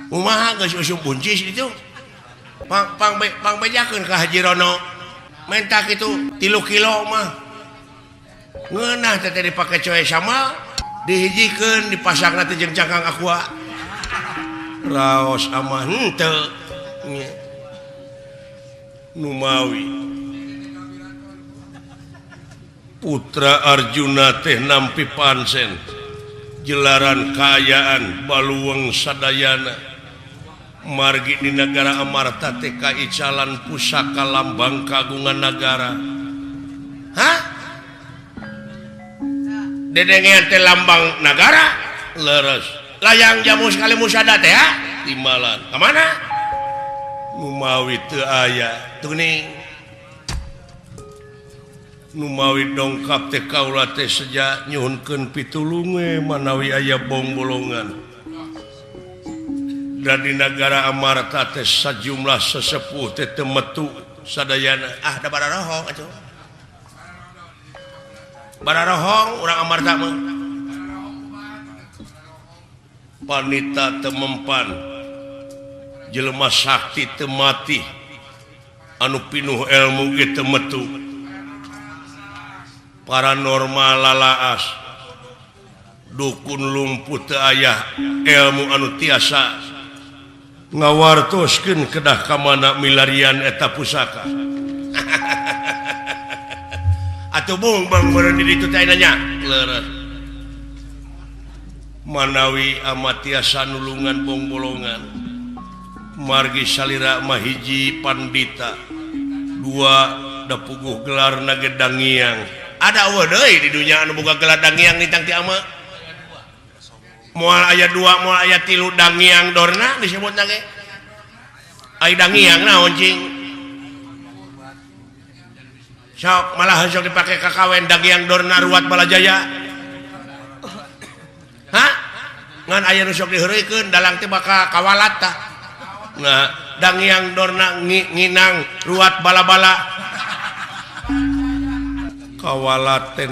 Kumaha geus usum buncis itu. Pang bejakeun ka Haji Rono. Menta kitu 3 kilo mah. Ngeunah teh dipake coe sama dihijikeun dipasangna teh jeung cangkang aqua. Raos amah henteu. Numawi putra Arjuna teh nampi pansen jelaran kaayaan baluweng sadayana margi di negara Amarta teh kaicalan pusaka lambang kagungan negara. Hah? Dedengean teh lambang negara leres layang jamu sekali musada teh ha timbalan ka mana? Numawi teu aya tuning Numawi dongkap teh kaula teh seja nyuhunkeun pitulung manawi aya bong bolongan dan di negara Amarta teh sajumlah sesepuh teh teu metu sadayana da bararohong atuh bararohong urang Amarta mah panita teu mempan jelema sakti teu mati anu pinuh ilmu ge teu metu paranormal lalaas dukun lumpuh teu aya ilmu anu tiasa ngawartoskeun kedah ka mana milarian eta pusaka. Atuh bung bang beurang di ditu teh nanya leres manawi amat tiasa nulungan bong bolongan margi salira mahiji pandita 2 da puguh gelar nage dangiang ada eueuh deui di dunya anu boga gelar dangiang nitang ti ama moal aya 2 moal aya 3 dangiang dorna disebut nage ai dangiang naon cing sok malah sok dipake kakawen dangiang dorna ruat balajaya hah ngan aya nu sok diheureukeun dalang teh bakal kawalat tah. Nah, dangiang dorna nginang ruat bala-bala. Kawalat teh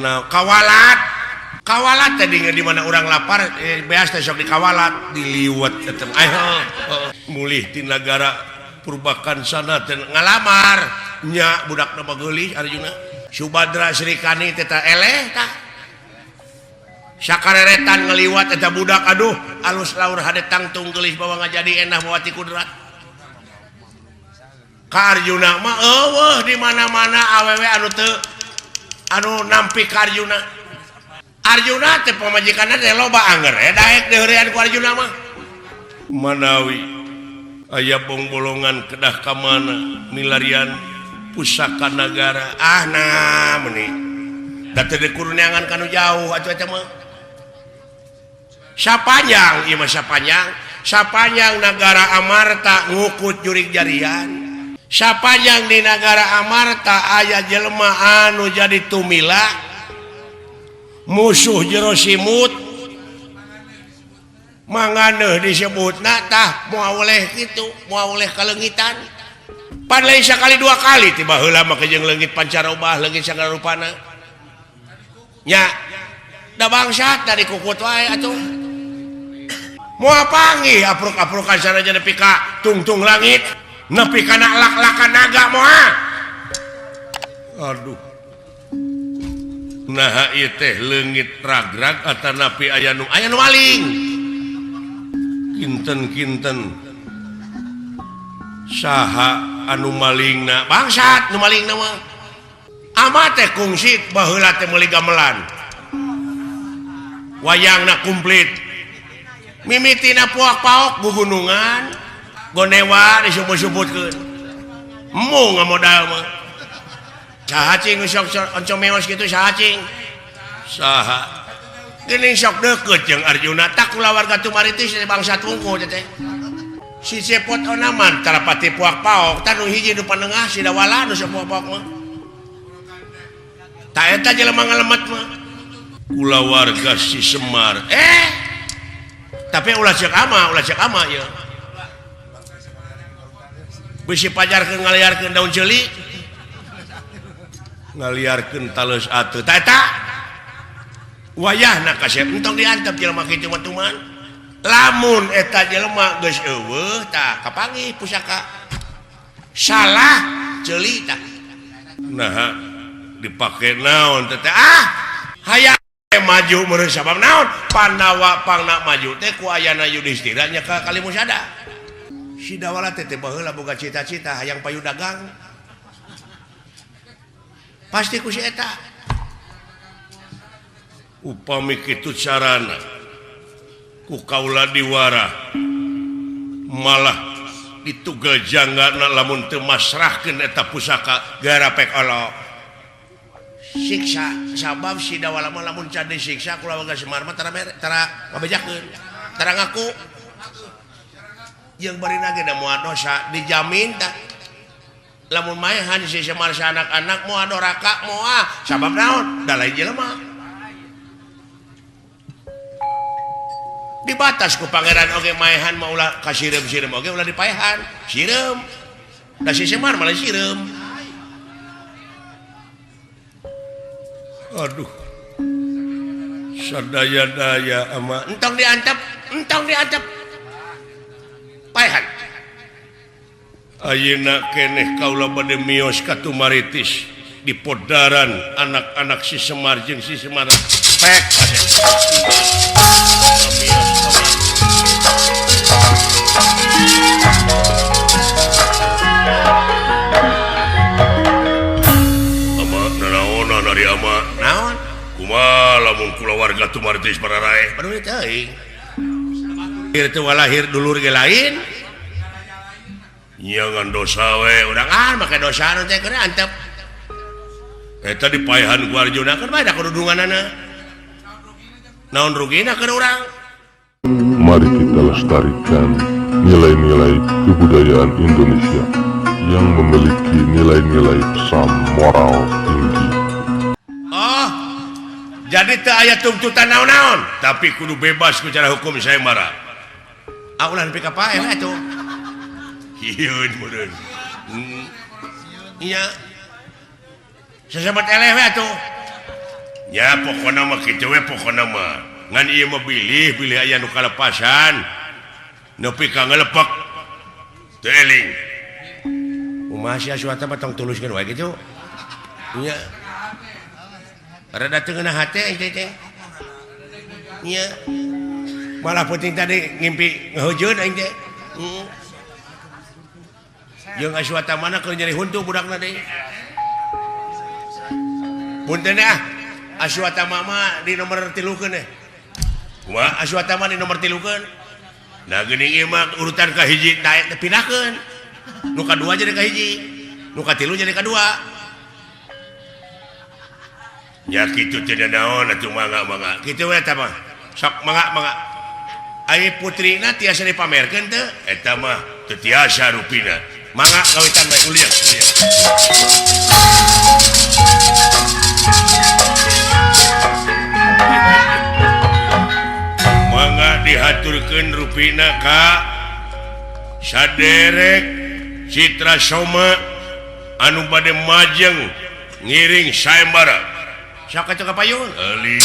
kawalat teh di mana urang lapar beas teh sok dikawalat diliwet eta mulih ti nagara Purbakansana teh ngalamar nya budakna bageulih Arjuna Subadra Srikani teh ta eleh tah sakareretan ngeliwat eta budak aduh alus laur hade tangtung geulis bawa ngajadi endah bawa ti kudrat ka Arjuna mah eueuh di mana-mana awewe anu teu anu nampi ka Arjuna teh pamajikanna teh loba anger daek diheurean ku Arjuna mah manawi aya bong bolongan kedah ka mana milarian pusaka negara nah meuni da teu dikurniangan kanu jauh atuh eta mah sapanjang ieu mah sapanjang negara Amarta ngukut jurig jarian sapanjang di negara Amarta aya jelema anu jadi tumila musuh jero simut manganeuh disebutna tah moal oleh kitu moal oleh kalengitan pan lain sakali 2 kali tiba heula mah jeung leungit pancarobah leungit sagarupana nya da bangsat dari kukut wae atuh moal panggih apruk-aprukan sanajan nepi ka tungtung langit nepi kana lak-lakan naga moal aduh nah ieu teh leungit ragrag atanapi aya nu maling kinten-kinten saha anu malingna bangsat nu malingna mah ama teh kungsi baheula teh meuli gamelan wayangna komplit mimitina puak-paok gugunungan gonewa disebut-sebutkeun emu ngamodal mah saha cing sok oncom meos kitu saha cing saha geuning sok deukeut jeung Arjuna tak kulawarga tumaritis bangsa tungku teh si cepot onaman tarapati puak-paok tanu hiji nu panengah si dawala nu sapuak-paok mah ta eta jelema ngalemet mah kulawarga si Semar tapi ulah cek ama ya bisi pajarkeun ngaliarkeun daun ceuli ngaliarkeun taleus atuh ta eta wayahna kasep entong diantep jelema kitu mah tuman lamun eta jelema geus eueuh tah kapanggih pusaka salah ceuli tah nah dipake naon teh hayang maju meureun sabab naon Pandawa pangna maju teh ku ayana Yudhistira nya ka Kalimusada si Dawala teh baheula boga cita-cita hayang payu dagang pasti ku si eta upami kitu carana ku kaula diwara malah ditugel janggana lamun teu masrahkeun eta pusaka gara pek Allah siksa sabab si Dawala mah lamun can disiksa kulawarga Semar mah tara ngabejakeun tara ngaku jeung barina ge da moal dosa dijamin tah lamun maehan si Semar si anak-anak moal doraka moal sabab naon da lain jelema dibatas ku pangeran oge maehan mah ulah kasirem-sirem oge ulah dipaehan sirem da si Semar malah sirem aduh sadaya-daya ama entong diantep paehan ayeuna keneh kaula bade mios ka Tumaritis di podaran anak-anak si Semar jeung si Semar pek naon kumaha lamun kulawarga Tumaritis pararae paduli teuing lahir teu lahir dulur ge lain nyangan dosa we urang make dosa nu teh keur antep eta dipaehan ku Arjuna keur bae da kududunganana naon rugina keur urang mari kita lestarikan nilai-nilai kebudayaan Indonesia yang memiliki nilai-nilai pesan moral tinggi. Jadi teu aya tuntutan naon-naon, tapi kudu bebas ku cara hukum saya marah. Ulah nepi ka pae we atuh. Hieun meureun. Iya. Sasabat eleh we atuh. Ya pokona mah kitu we pokona mah. Ngan ieu mah bilih aya nu kalepasan. Nepi ka ngalepek. Teu eling. Kumaha sia suata mah tong tuluskeun wae kitu. Iya. Rada teu ngeunah hate teh nya malah penting tadi ngimpi ngahujeun aing teh jeung Aswata mana keur nyari huntu budakna deui punten Aswata mama di nomor 3 keun kumaha Aswata mah di nomor 3 keun nah geuning ieu mah urutan ka hiji daek teh pindahkeun nu kadua jadi ka hiji nu katilu jadi kadua ya kitu teh naon atuh mangga kitu we eta mah sok mangga ai putrina tiasa dipamerkeun teu eta mah teu tiasa rupina mangga kawitan bae uliang mangga dihaturkeun rupina ka saderek Citra Soma anu bade majeng ngiring sayembara siapa cakap payun? Aling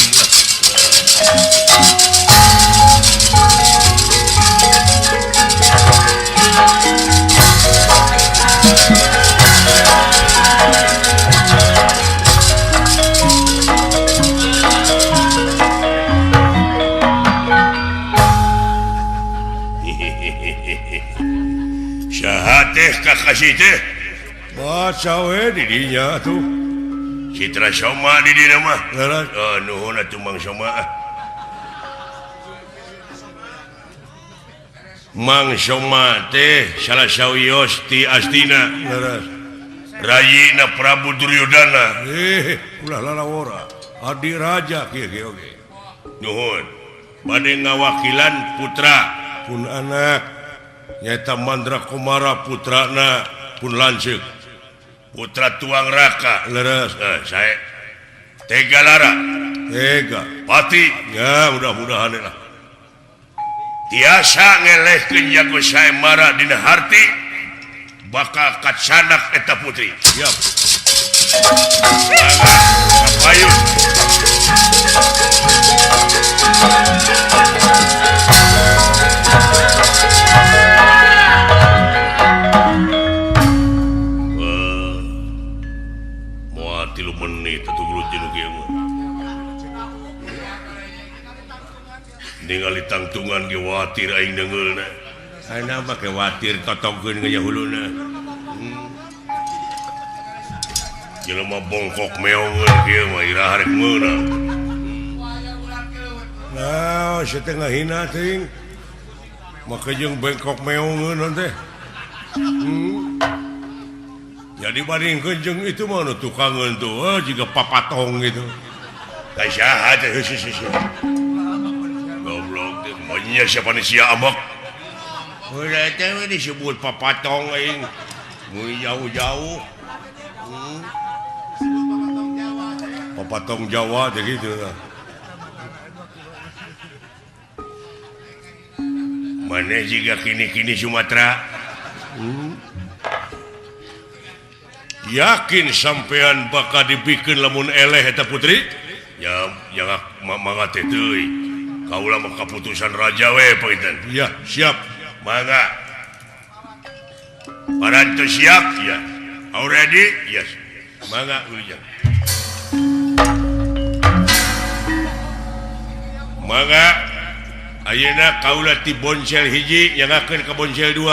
syahateh kakasih teh baca we didinya tuh Citra Soma di dina mah. Nuhun atuh Mang Soma. Mang Soma teh salah sawios ti Astina. Rayina Prabu Duryodana. Ulah lalawora. Adi raja kieu oge. Nuhun. Bade ngawakilan putra pun anak nyaeta Mandrakumara putrana pun lanceuk. Putra Tuang Raka leres saya Tega Lara Tega Pati ya mudah-mudahan lah tiasa ngelehkeun jago sayembara dina harti bakal kacanak eta putri siap kapayun khawatir aing deungeulna. Ayeuna mah khawatir totongkeun ka huluna. Jelema bongkok meongeun kieu mah ira harek meunang. Nah, setengah hina teuing. Maka jeung bengkok meongeun teh. Ya dibandingkeun jeung itu mah nu tukangeun tuh, jiga papatong gitu. Kasaha teh goblok teh monya siapa nih sia ambek. Udah teh disebut papatong aing. Mun jauh-jauh. Papatong Jawa teh gitu lah. Maneh jiga kini-kini Sumatera. Yakin sampean bakal dipikeun lamun eleh eta putri? Ya, jangan mangga teh teuy. Kaula mah kaputusan raja we painten. Ya, siap. Mangga. Parantos siap? Ya. Are ready? Yes. Mangga ujang. Mangga. Ayeuna kaula ti bonsel hiji nyangakeun ka bonsel 2.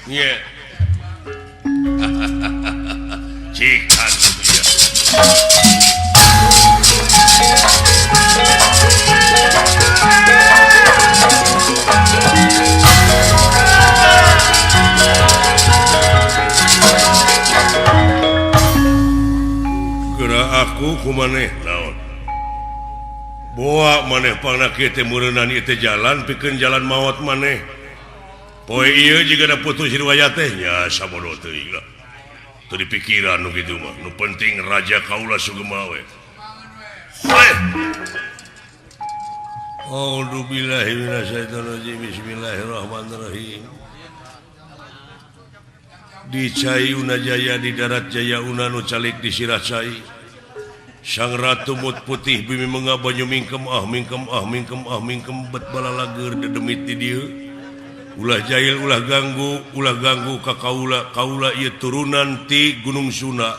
Nya. Cikan ya. Geura aku kumaneh naon? Boa maneh pangna kieu teh meureunnan ieu teh jalan pikeun jalan maot maneh. Poe ieu jigana putus riwayat teh nya sabodo teuing lah. Teu dipikiran nu kitu mah. Nu penting raja kaula sugema we. A'udzubillahi minasyaitonirrajim. Bismillahirrahmanirrahim. Di Cayuna Jaya di darat Jaya una nu calik di sirah cai. Sang ratu mut putih bimi menga banyu mingkem mingkem bet bala lager dedemit di dieu. Ulah jahil ulah ganggu ka kaula ieu turunan ti Gunung Suna.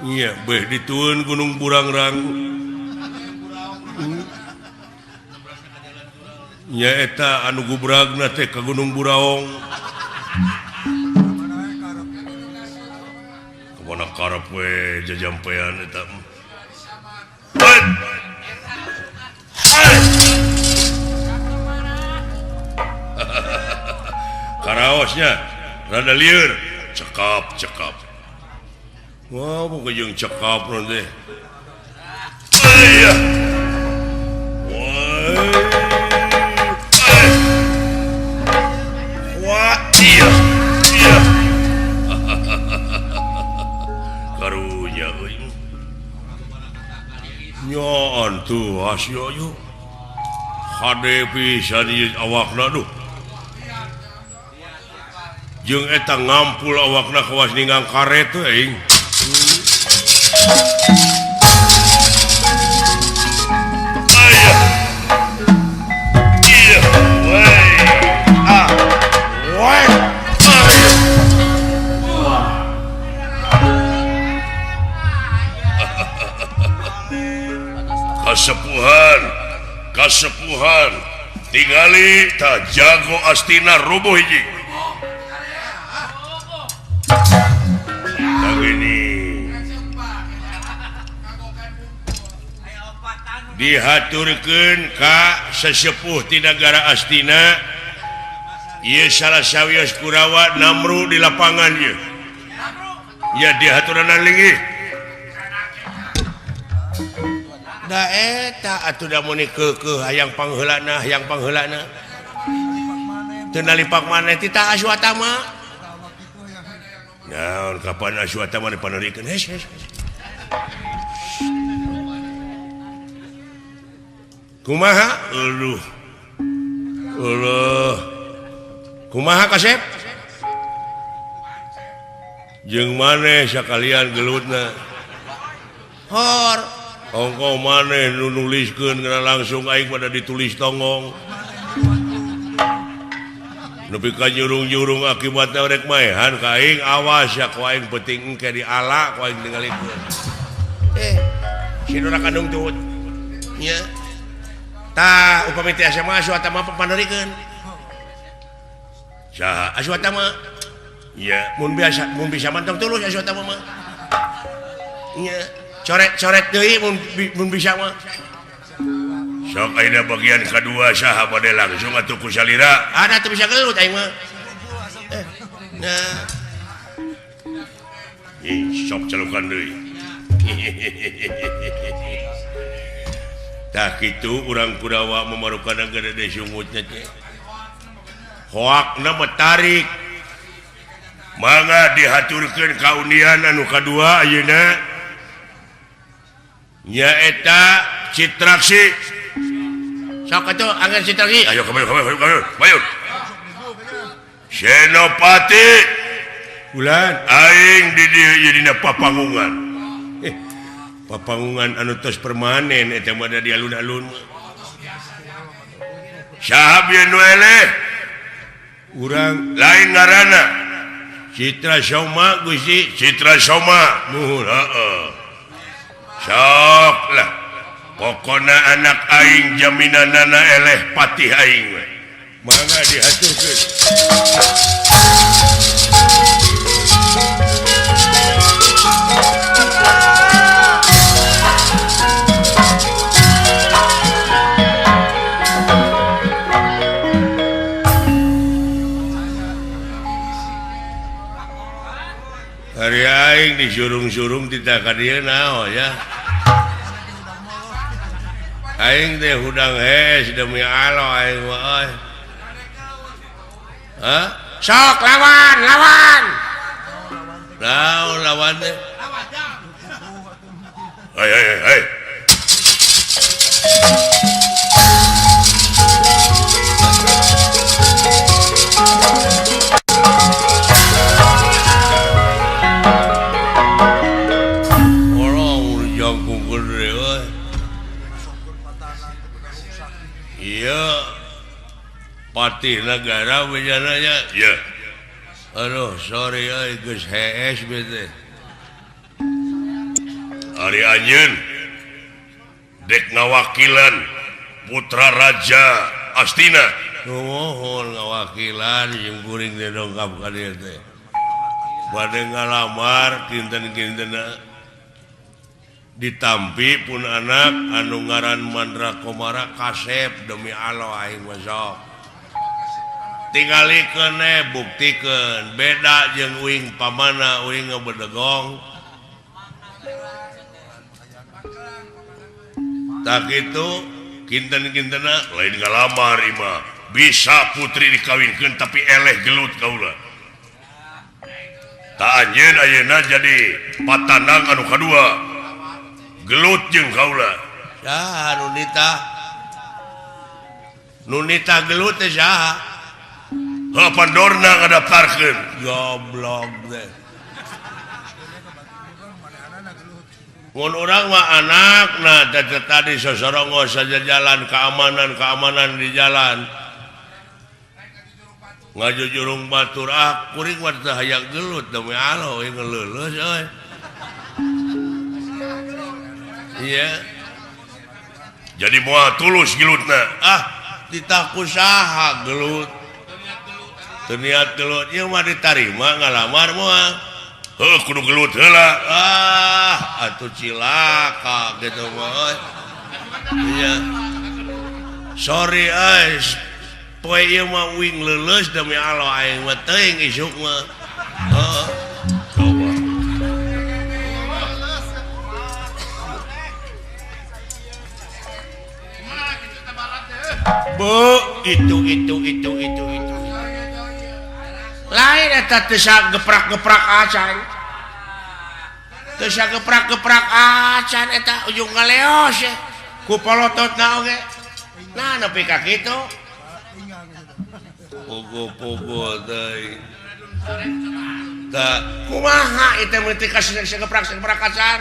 Nya beh ditueun Gunung Burangrang. Nya eta anu gubragna teh ka Gunung Buraong. Kemana karep we jajampean eta. Karaosnya rada lieur, cekap. Wah, bukan jeung cekap non teh. Aya. Wah, iya. Karunya euy. Nya antu asio yu. Hade pisan ieu awakna duh. Jeung eta ngampul awakna kawas ninggang karet teh aing. Aya. Iya, wey. Wey. Kasepuhan. Tingali ta jago astina rubuh hiji. Dihaturkeun ka sesepuh ti nagara Astina. Ieu salah sawios Kurawa Namru di lapangan ieu. Ya dihaturanna linggih. Da eta atuh da mun keukeuh hayang pangheulana. Teu nalipak maneh ti ta Aswatama. Naon kapan Aswatama dipanerikeun? Kumaha? Kumaha Kasep? Jeung maneh sakalian gelutna. Hor. Ongko maneh nu nuliskeun kana langsung aing pada ditulis tongong. Nepi ka nyurung-nyurung akibatna rek maehan ka aing awas ya ku aing penting engke diala ku aing ningalikeun. Sinura kandung tut. Nya. tak upami teh sama Aswata mah papanderikeun saha Aswata mah ya mun bisa mantong tulus Aswata mah nya coret-coret deui mun bisa mah sok ayeuna bagian kedua saha bade langsung atuh ku salira ada teu bisa gelut aing mah nah sok celukan deui tak kitu urang Kurawa memarukan gede sungutna teh hoakna tarik mangga dihaturkeun kaunian anu kadua ayeuna nyaeta Citraksi sok atuh angger Citraksi ayo kabayur Senopati Bulan aing di dieu jadina papangungan papangungan anu tos permanen eta mah di alun-alun saha bieu nu eleh urang lain ngaranna Citra Soma Gusti Citra Soma nuhun heeh sok lah pokona anak aing jaminanana eleh patih aing we mangga dihaturkeun hari aing disurung-surung tidak ka dieu naon ya aing teh hudang hes demi Allah aing mah euy hah sok lawan lawan teh hei patih negara bejananya ya aduh sorry geus hees bete ari anjeun dek ngawakilan putra raja Astina nuhun ngawakilan jeung kuring teh dongkap ka dieu teh bade ngalamar kinten-kintena ditampi pun anak anu ngaran Mandra Komara Kasep demi Allah aing masok tingalikeun buktikeun beda jeung uing pamana uing ngebedegong tak itu kinten-kintena lain ngalamar imah bisa putri dikawinkeun tapi eleh gelut kaula tak anjeun ayeuna jadi patanang anu kadua gelut jeung kaula saha nunita gelut teh saha pandorna ngadaptarkeun goblok teh mun urang mah anakna tadi sosorongo saja jalan keamanan di jalan ngajujurung batur kuring mah teh hayang gelut demi Allah we ngeleuleus euy iya jadi moal tulus gelutna ditaku saha gelut teu niat gelut ieu mah ditarima ngalamar moal heuh kudu gelut heula atuh cilaka gitu mah iya sorry poe ieu mah wing leuleus demi Allah aing mah teuing isuk mah heeh coba itu lain eta teu sageprak-geprak acan teu sageprak-geprak acan eta ujung ngaleos ku polototna oge nah nepi ka kitu pogo-pogo teh tah kumaha eta mah teh sageprak-sageprak acan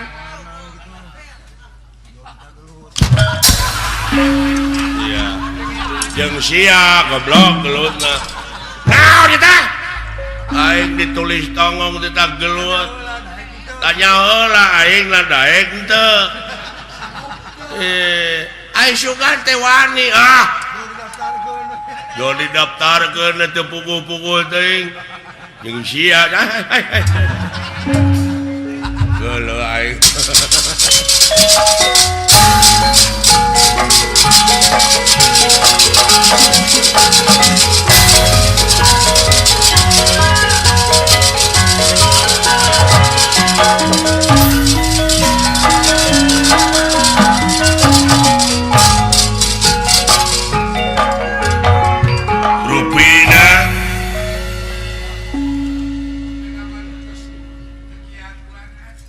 iya jeung sia goblok gelutna naon eta aing ditulis tongong teh gelut tanya heula aing lah daek henteu Tewani jadi daftar ke pukul-pukul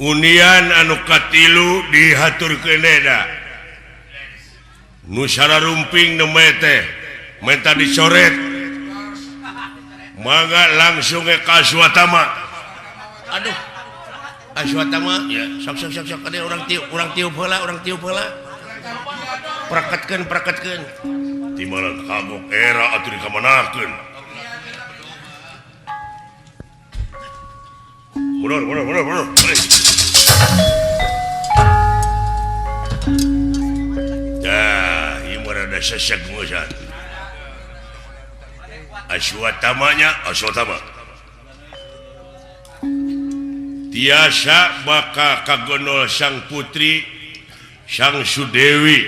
Unian anukatilu dihatur keneda Nusara rumping nemete menta dicoret mangga langsung ke Aswatama. Aduh Aswatama ya sok ada orang tiup heula prakatkeun di mana kagok era atuh dikamanakeun mundur ada sesak musan Aswatama tiasa bakal kagonol sang putri sang Sudewi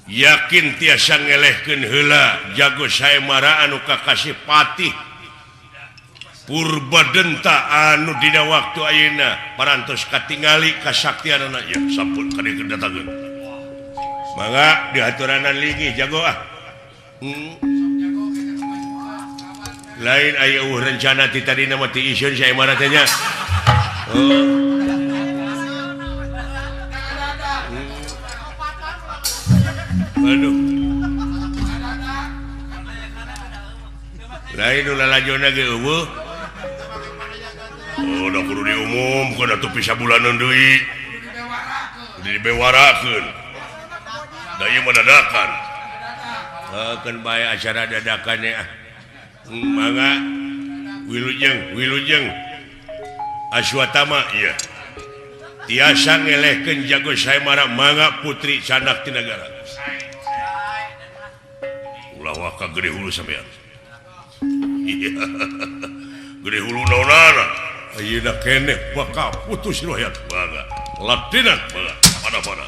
yakin tiasa ngelehkeun heula jago saemara anu kakasih patih Purbadenta anu dina waktu ayeuna parantos katingali kasaktianana ya sampun kade kedatangan mangga dihaturanan linggih jago lain aya rencana ti tadina mah ti iseun saya marah teh nya aduh lain ulah lajona ge eueuh udah kudu diumumkeun atuh pisah bulanan deui dibewarakeun da ieu mah dadakan keun bae acara dadakan ya mangga wilujeng Aswatama ieu tiasa ngelehkeun jago saemara mangga putri candak ti nagara ulah waka gede hulu sampean gede hulu naonana ayeuna keneh bakal putus royat mangga latinan mangga pada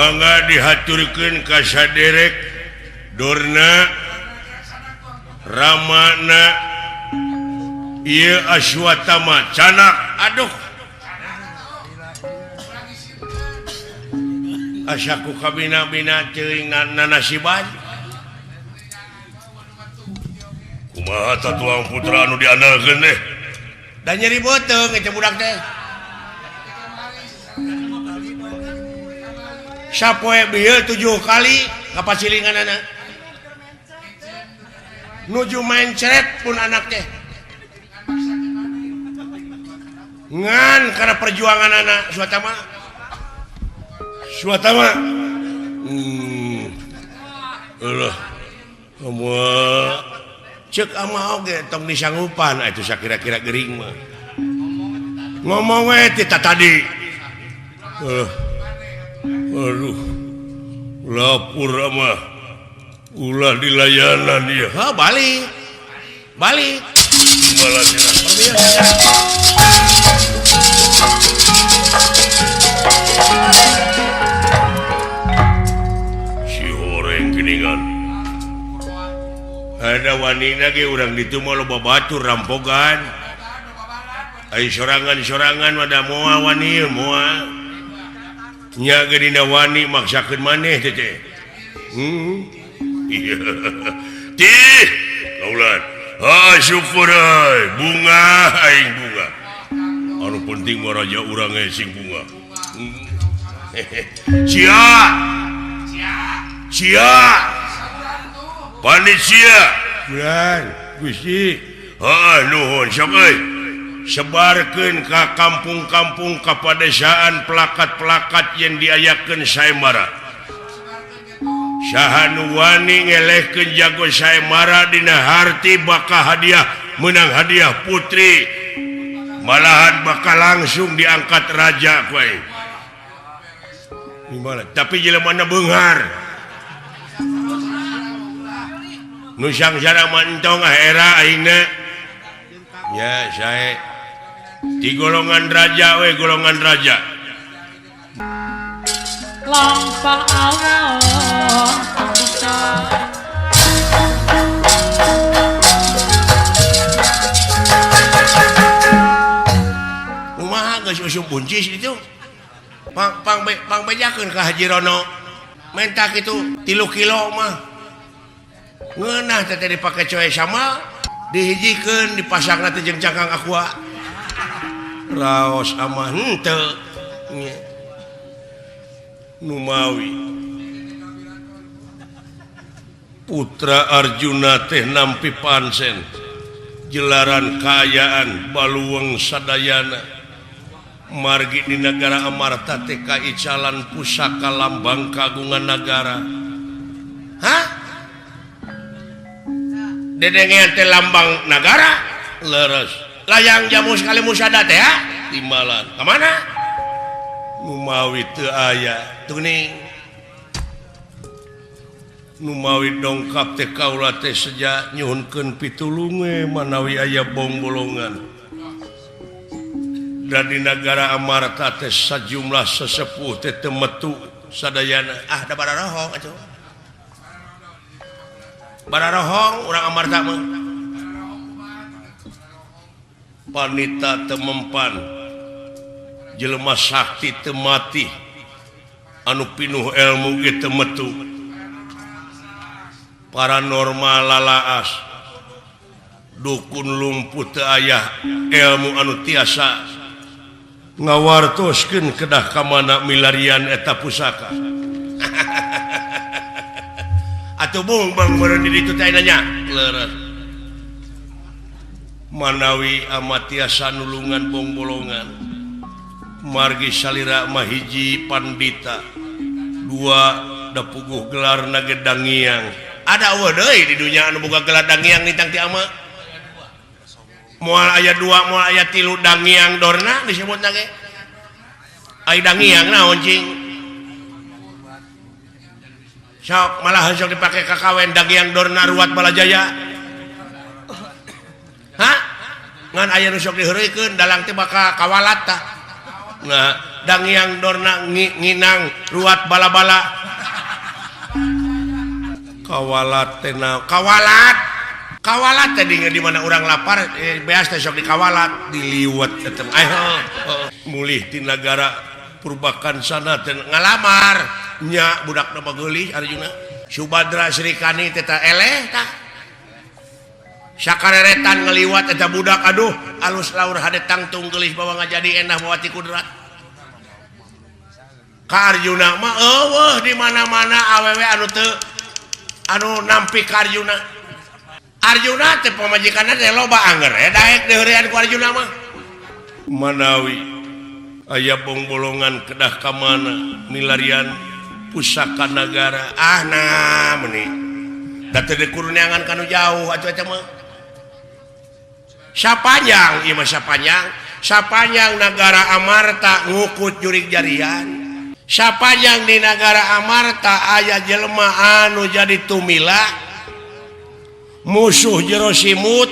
mangga dihaturkeun ka saderek Dorna Ramana ieu Aswatama canak aduh asaku kabina-bina teuing nasiban kumaha tatuang putra anu diandalkeun teh da nyeri beuteung eta budak teh sapoe bieu 7 kali kapasilinganana nuju main ceret pun anak teh ngan karena perjuangan anak Swatama Allah kamu cek ama oge tong disanggupan itu sakira-kira gering mah ngomong we tadi aduh lapur mah ulah dilayanan dia balik si horeng geningan ada wanita ge urang ditu mah loba batur rampogan ai sorangan-sorangan mada moal wani moal nya ge dina wani maksakeun maneh teh iya tih kaulan syukur bunga aing bunga anu penting mah raja urang sing bunga cia panitia bulan Gusti nuhun sok euy sebarkeun ka kampung-kampung ka padesaan plakat-plakat yang diayakeun saemara sahanu wani ngelehkeun jago saemara dina harti bakal hadiah menang hadiah putri malahan bakal langsung diangkat raja kuy gimana tapi jelemana beunghar nu sangsara mantong era aingna ya sae di golongan raja we golongan raja lampah Allah bisa kumaha geus usum buncis itu pang bejakeun ka Haji Rono menta kitu 3 kilo mah ngeunah teh dipake coe sama dihijikeun dipasangna teh jeung cangkang aqua raos amah henteu Numawi putra Arjuna teh nampi pansen jelaran kayaan baluweng sadayana margi di negara Amarta teh kaicalan pusaka lambang kagungan negara hah dedengean teh lambang negara leres layang jamu sekali musada teh ha timbalan ka mana Numawi teu aya tuning Numawi dongkap teh kaula teh sejak nyuhunkeun pitulung manawi aya bong bolongan dan di negara Amarta teh sajumlah sesepuh teh teu metu sadayana da bararohong atuh bararohong urang Amarta mah panita teu mempan jelema sakti teu mati anu pinuh ilmu ge teu metu paranormal lalaas dukun lumpuh teu aya ilmu anu tiasa ngawartoskeun kedah ka mana milarian eta pusaka atuh bung bang meureun di ditu teh nya leres manawi amat tiasa nulungan bong bolongan margi salira mahiji pandita 2 da puguh gelar nage dangiang ada eueuh deui di dunya anu boga gelar dangiang nitang ti ama moal aya 2 moal aya 3 dangiang dorna disebut nage ai dangiang naon cing sok malah sok dipake kakawen dangiang dorna ruat balajaya hah ngan aya nu sok diheureuykeun dalang teh bakal kawalat tah nah dang yang dorna nginang ruat bala-bala kawalat tadi di mana orang lapar biasa sok dikawalat diliwat mulih di negara purbakan sana dan ngalamar nya budak nama gelis Arjuna Subadra Srikani teta eleh tah sakareretan ngeliwat eta budak aduh alus laur hade tangtung gelis bawa ngajadi enah bawati kudrat ka Arjuna mah eueuh di mana-mana awewe anu nampi ka Arjuna teh pamajikanna teh loba anger daek deurean ku Arjuna mah manawi aya bolongan kedah ka mana milarian pusaka negara nah meuni da teu dikuruneangan kanu jauh atuh eta mah sapanjang ieu mah sapanjang negara Amarta ngukut jurig jarian sapanjang di negara Amarta aya jelema anu jadi tumila musuh jero simut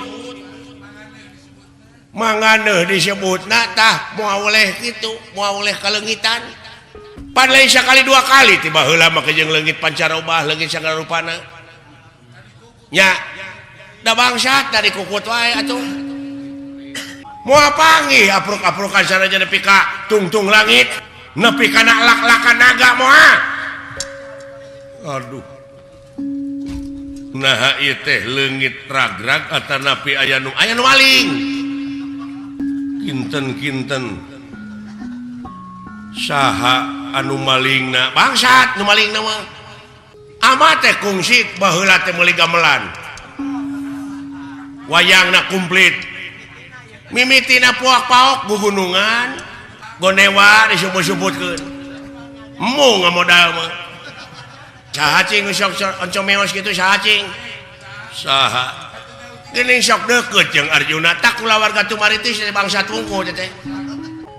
manganeuh disebutna tah moal oleh kitu moal oleh kalengitan pan lain sakali dua kali tiba heula mah jeung leungit pancarobah leungit sagala rupana nya da bangsat dari kukut wae atuh moal panggih apruk-aprukan sanajan nepi ka tungtung langit nepi kana lak-lakan naga moal aduh nah ieu teh leungit ragrag atanapi aya nu maling kinten-kinten saha anu malingna bangsat nu malingna mah ama teh kungsi baheula teh meuli gamelan wayangna komplit mimitina puak-paok gugunungan gonewa disebut-sebutkeun emu ngamodal mah cacing sok oncom meos gitu cacing saha geuning sok deukeut jeung Arjuna tak kula warga Tumaritis bangsa tungku teh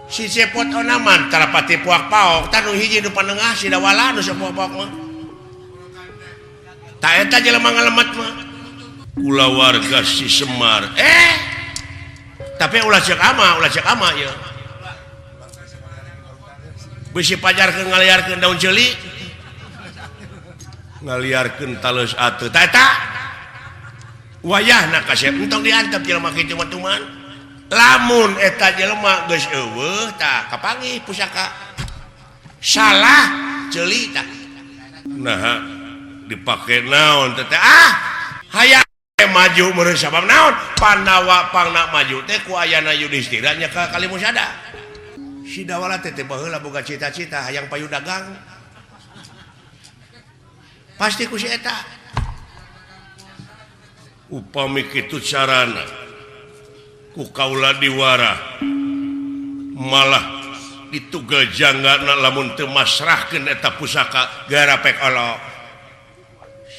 si cepot onaman tarapati puak paok tanu hiji nu panengah si dawala nu sapuak-paok mah ta eta jelema ngalemet mah kula warga si Semar tapi ulah cek ama ya bisi pajarkeun ngaliarkeun daun ceuli ngaliarkeun taleus atuh ta eta wayahna kasep entong diantep jelema kitu mah tuman lamun eta jelema geus eueuh tah kapanggih pusaka salah ceuli tah nah dipake naon teh hayang maju meureun sabab naon Pandawa pangna maju teh ku ayana Yudhistira nya ka Kalimusada si dawala teh baheula boga cita-cita hayang payu dagang pasti ku si eta upami kitu carana ku kaula diwara malah ditugel janggana lamun teu masrahkeun eta pusaka gara pek olo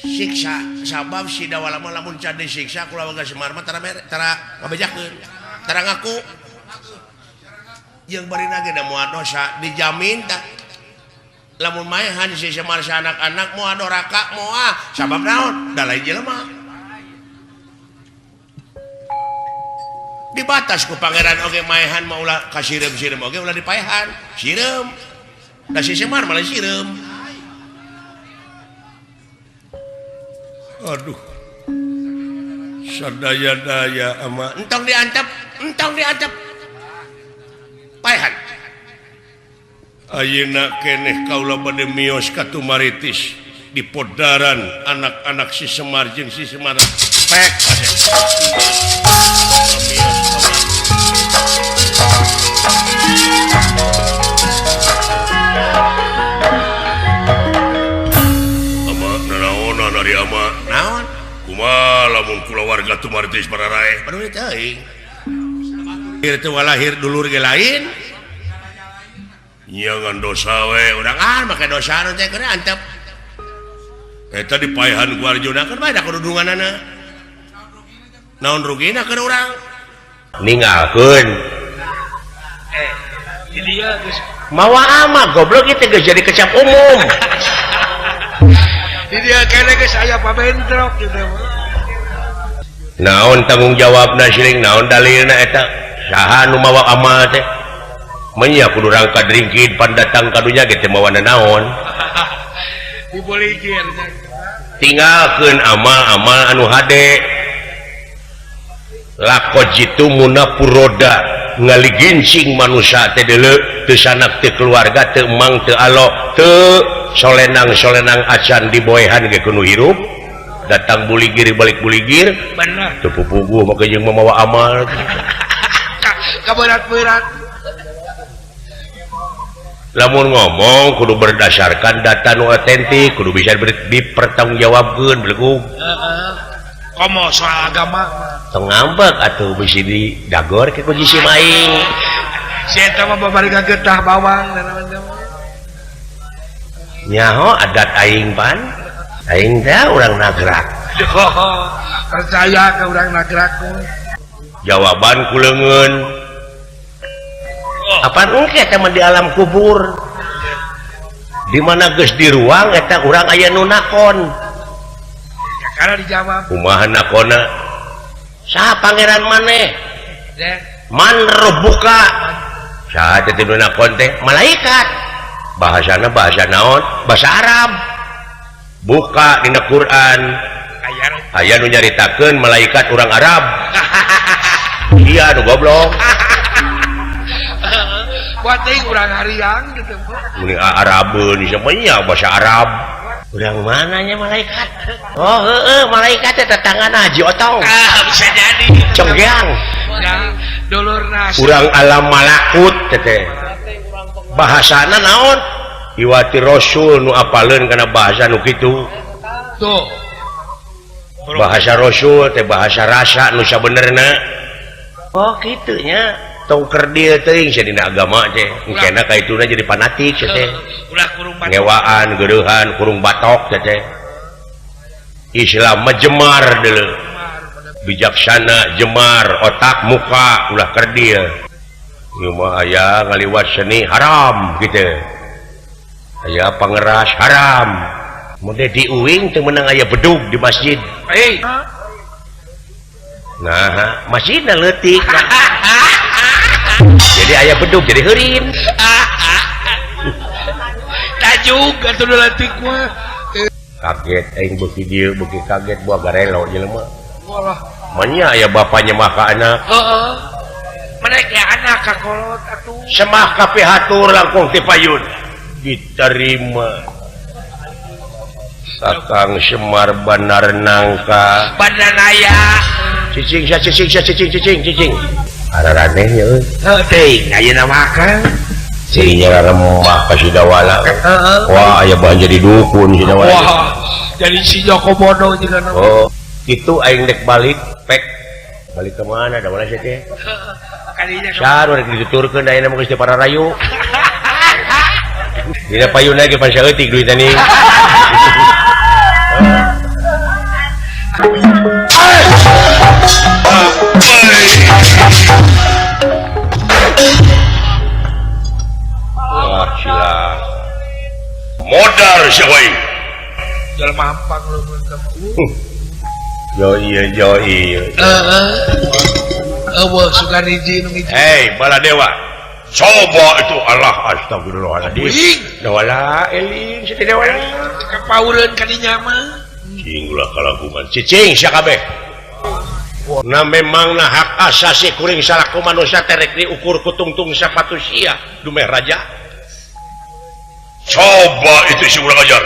siksa sabab si dawala mah lamun can disiksa kula warga Semar mah tara ngabejakeun tara ngaku jeung barina ge da moal dosa dijamin tah lamun maehan si Semar anak-anak moal doraka moal sabab naon da lain jelema dibatas ku pangeran oge maehan mah ulah kasireum-sireum oge ulah dipaehan sireum da si Semar malah sireum aduh sadaya-daya ama entong diantep paehan ayeuna keneh kaula bade mios ka Tumaritis di podaran anak-anak si Semar jeung si Semar pek dari ama naon kumaha lamun kula warga Tumaritis Pararae aduh teuing ieu teh walahir dulur ge lain nyangan dosa we urang make dosa anu teh keur antep eta dipaehan ku Arjuna keur bae da kududunganana naon rugina keur urang ninggalkeun di dieu geus mawa ama goblok ieu teh geus jadi kecap umum di dia kene geus aya pabendrok gitu naon tanggung jawabna siring naon dalilna eta saha nu mawa ama teh menya kudu rangka dringkid pan datang kadunya ge teu mawana naon diboligir tinggalkeun amal-amal anu hade lakot jitu munapuroda ngaligincing manusia teh deuleu teu sanak teu keluarga teu emang teu alo teu solenang-solenang acan diboehan ge kudu hirup datang buligir balik buligir bener teu pupuguh maka jeung mamawa amal kaberat-berat lamun ngomong kudu berdasarkan data nu otentik kudu bisa dipertanggungjawabkeun belegu komo soal agama tong ngambek atuh bisi didagor ke ku si maing si eta mah babariga getah bawang dan lain-lain nyaho adat aing pan aing teh urang nagrak percaya ke urang nagrak jawaban kuleungeun apaan engke teh di alam kubur di mana geus di ruang eta urang aya nu nakon karena dijawab kumaha nakonna saha pangeran maneh deh man rabbuka saha teh nu nakon teh malaikat bahasana bahasa naon bahasa Arab buka dina Quran aya nu nyaritakeun malaikat urang Arab iya nu goblok buat teh urang hariang gitu mending Arabeun semuanya bahasa Arab urang mananya malaikat oh heueuh malaikat teh tetanggan Haji Otong bisa jadi conggeang ya dulurna urang alam malakut teh bahasana naon iwati rasul nu apaleun kana bahasa nu kitu tuh bahasa rasul teh bahasa rasa nu sabenerna oh kitu nya tong keur dieu teuing sadina agama teh engkena kaituna jadi fanatik teh ulah kurung batok ngewaan geueuhan kurung batok teh Islam mah jemar deuleu bijaksana jemar otak muka ulah keur dieu ieu mah aya ngaliwat seni haram kitu aya pangeras haram mode diuing teu meunang aya bedug di masjid nah masjidna leutik jadi ayah bedug jadi heurin tajuk atuh leutik mah kaget aing beuki dieu beuki kaget buah garelo jelema walah manya aya bapanya mah ka anak heeh menek ya anak ka kolot atuh semah ka pihatur langkung ti payun diterima Kakang Semar Bandar Nangka bandanaya cicing araraneh nya euy teuing ayeuna makan cirinya remah ka Sidawala wah aya bahan jadi dukun Sidawala wah jadi si Joko Bodo juga oh itu aing dek balik pek balik ke mana da mana sih teh kalinya saru rek dituturkeun da ayeuna mah geus para rayu dina payuna ge pan saeutik duit tani wah sila modal sawai jelema hampang lu yo iya eueuh sugan hiji nu hiji hei Baladewa coba itu Allah astagfirullahaladzim dawala eling si dawala kapaureun kadinya mah cing ulah kalagungan cicing sia kabeh na memang na hak asasi kuring salaku manusia terek diukur ku tungtung sapatu sia dumeh raja coba itu si urang ajar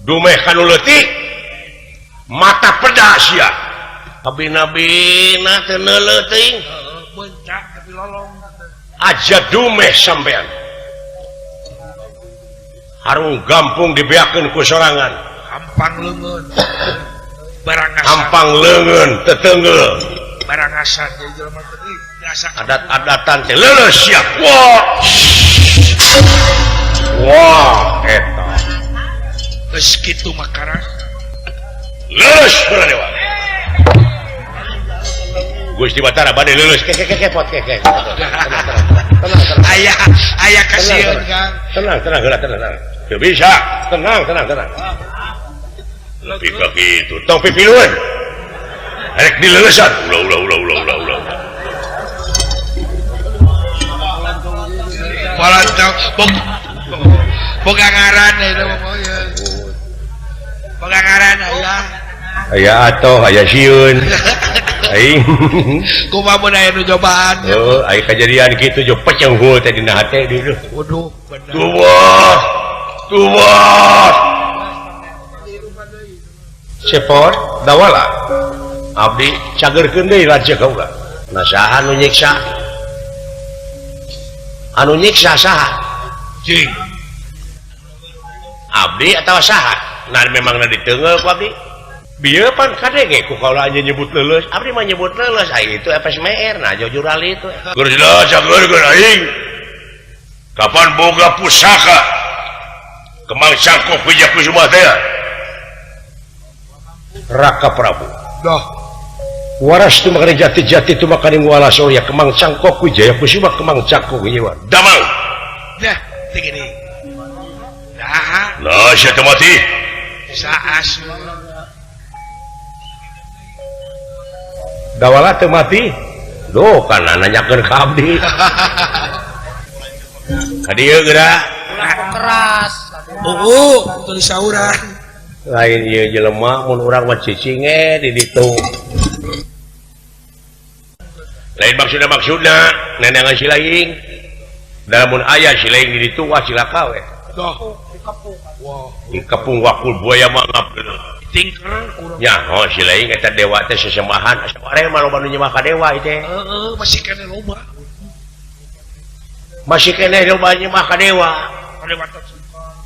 dumeh kanu leutik mata pedas ya abina-bina teu neuleuh teuing bencak tapi lolong aja dumeh sampean harung gampung dibeakeun ku sorangan hampang leungeun barang asan hampang leungeun teteungeul barang asan jadi jelema teh biasa adat-adatan teh leuleus sia wah eta geus kitu makaran leuleus Baladewa Gusti Batara bade leuleus ke pot ke tenang aya kasieun Kang tenang heula tenang teu bisa tenang tapi begitu tong pipiluan rek dileulesan ulah Polontong boga ngaran itu pokoknya. Boga ngaran aya. Aya atoh aya sieun. Aing. Kumaha mun aya nu cobaan. Oh, aya kejadian kitu jo pecenghul teh dina hate dieu. Waduh, bener. Tuwas. Sepot dawala. Abdi cagerkeun deui raja kaula. Nah saha nu nyiksa? Anu nyiksa saha? Cing. Abdi atawa saha? Nah memangna diteungel ku abdi. Bieu pan kadenge ku kaula anya nyebut leuleus. Abdi mah nyebut leuleus ai itu FSMR nah jujur ali itu. Geus jelas cagerkeun aing. Kapan boga pusaka? Kemang cangkok Wijakusuma teh. Raka Prabu. Dah. Waras tu makani jati-jati tu makani wala soya kemang cangkok Wijaya Kusuma kemang cangkok ieu. Damang. Dah, tinggi. Nah, nah sia teu mati. saas. Dawala teu mati. Duh kana nanyakeun ka abdi. Ka dieu geura keras Tulis sauran. lain ieu jelema mun urang mah cicinge di ditu. Lain maksudna nenengan silaing. Dalam mun aya silaing di ditu wah cilaka we. Dah. Di kepung wakul buaya mah ngapkeun. Tingker kurang. Nya oh silaing eta dewa teh sesembahan asapare mah loba nu nyembah ka dewa ieu teh. Masih kena loba. Masih keneh loba nyembah ka dewa. Ada watak.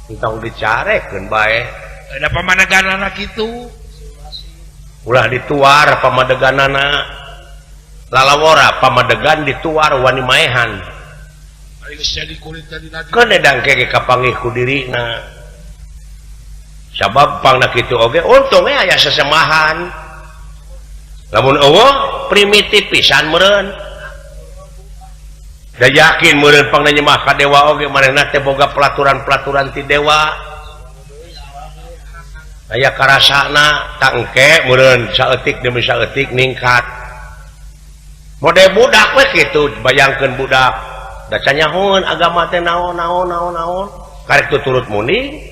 Entong dicarekeun bae. Ada pamanaganana kitu. Ulah dituar pamadeganana. Lalawora pamadegan dituar wani maehan. Ari geus jadi kulit tadi nanti. Kan edangke ge kapanggih ku dirina. Sabab pangna kitu oge untungnya aya sesemahan. Lamun eueuh primitif pisan meureun. Da yakin meureun pangna nyembah ka dewa oge manehna teh boga pelaturan-pelaturan ti dewa. Aya karasana tangke meureun saeutik demi saeutik ningkat. Mode budak we kitu bayangkeun budak. Da canyahoun agama teh naon. Karek tuturut muni.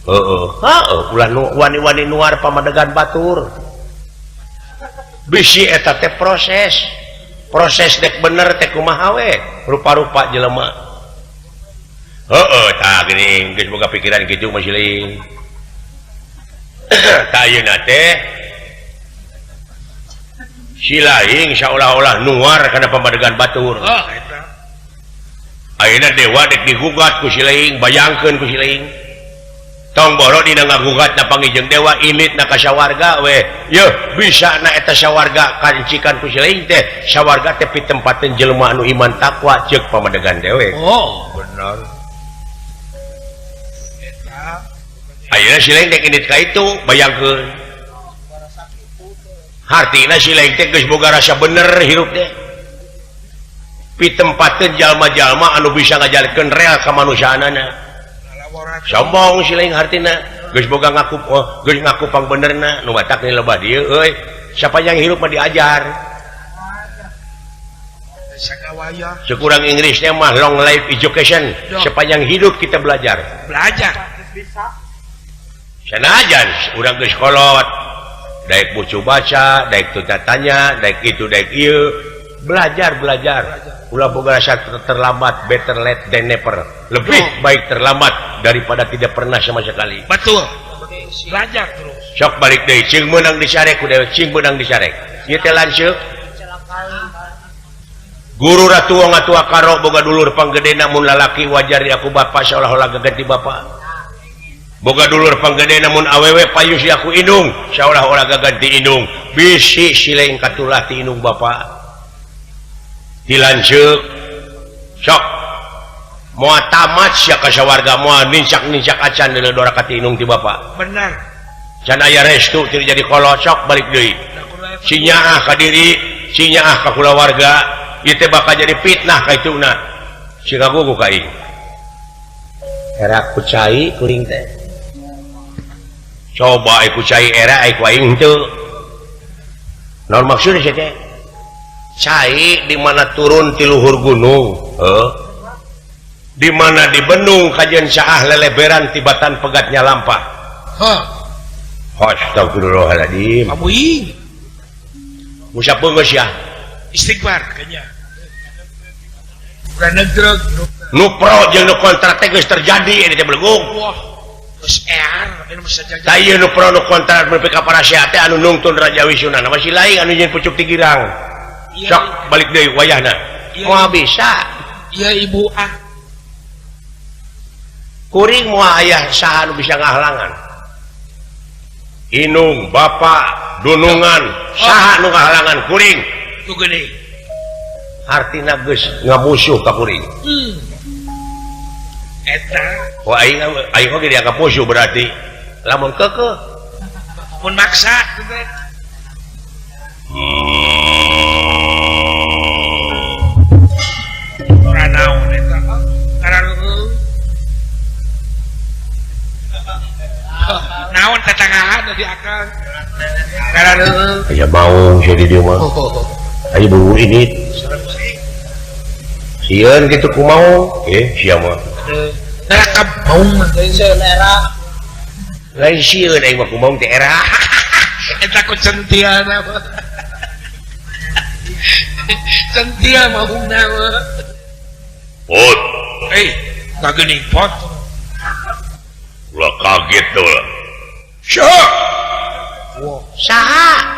Ulah wani-wani nuar pamadegan batur. Bisi eta teh proses dek bener teh kumaha we rupa-rupa jelema. Tah geuning geus boga pikiran kitu mah siling. Tah ayeuna teh silaing saolah-olah nuar kana pamadegan batur. Eta. Ayeuna dewa dek digugat ku silaing, bayangkeun ku silaing. Tong boro dina ngagugat na pangijeng dewa init na ka sawarga we. Yeuh bisa na eta sawarga kancikan ku silaing teh. Sawarga teh pitempateun jelema anu iman takwa ceuk pamadegan dewe. Oh, benar. Eta. Ayeuna silaing dek init ka itu bayangkeun. Hartina silaing teh geus boga rasa bener hirup teh. Pitempateun jalma-jalma anu bisa ngajalkeun real ka manusiaanana. Sombong silaing hartina geus boga ngaku pang benerna nu batak ni lebah dieu euy siapa yang hirup mah diajar Sagawaya sekurang Inggrisnya mah long life education sepanjang hidup kita belajar sanajan urang geus kolot daek bucu baca daek tuta tanya daek itu daek ieu belajar ulah boga rasa terlambat better late than never lebih baik terlambat daripada tidak pernah sama sekali betul belajar terus sok balik deui cing meunang disarek ku dewek cing meunang disarek ieu teh lanceuk guru ratu ngatua karo boga dulur panggedena mun lalaki wajar di aku bapa seolah-olah gaganti bapa boga dulur panggedena mun awewe payus di aku indung seolah-olah gaganti indung bisi sileung katulah ti indung bapa dilanceuk sok moal tamat sia ka sawarga moal nincak acan deuleu dora ka ti inung ti bapa benar can aya restu teu jadi kolot sok balik deui sinyaah ka diri sinyaah ka kulawarga ieu teh bakal jadi fitnah ka ituna siga gugu ka ieu era ku cai kuring teh coba ku cai era ku aing henteu naon maksudna sia teh cai di mana turun ti luhur gunung dimana di Benung kajian Syah leleberan tibatan pegatnya lampah. Astagfirullahaladzim. Musa pengus ya. Istighfar kayaknya. Nupro jeung nu kontrak teh geus terjadi ini teh belenggung. Wah. Terus ini bisa jajan. Tah nu pro nu kontrak nepi ka para syekh teh anu nungtun Raja Wisuna masih lain anu jeung pucuk ti girang. Sok balik deui wayahna. Moal bisa. Iya Ibu ah. Kuring moal aya saha anu bisa ngahalangan. Inung, Bapak, Dunungan, saha nu ngahalangan kuring. Tuh gini. Artina geus ngamusuh ka kuring. Eta. Wah aing oge dianggap musuh berarti lamun keukeuh. Mun maksa gitu. Ora naon eta. Naon tetangahan di akal. Aya mau jadi dia mah. Ayo buru ini. Sieun gitu ku mau. Sia mah. Nerakap mau mah selera. Lain sieun aing mah ku mau teh era. Eta ku centiana mah. Centia mauna mah. Pot. Kagening pot. Ulah kaget tuh lah. Syah. Wow. Saha?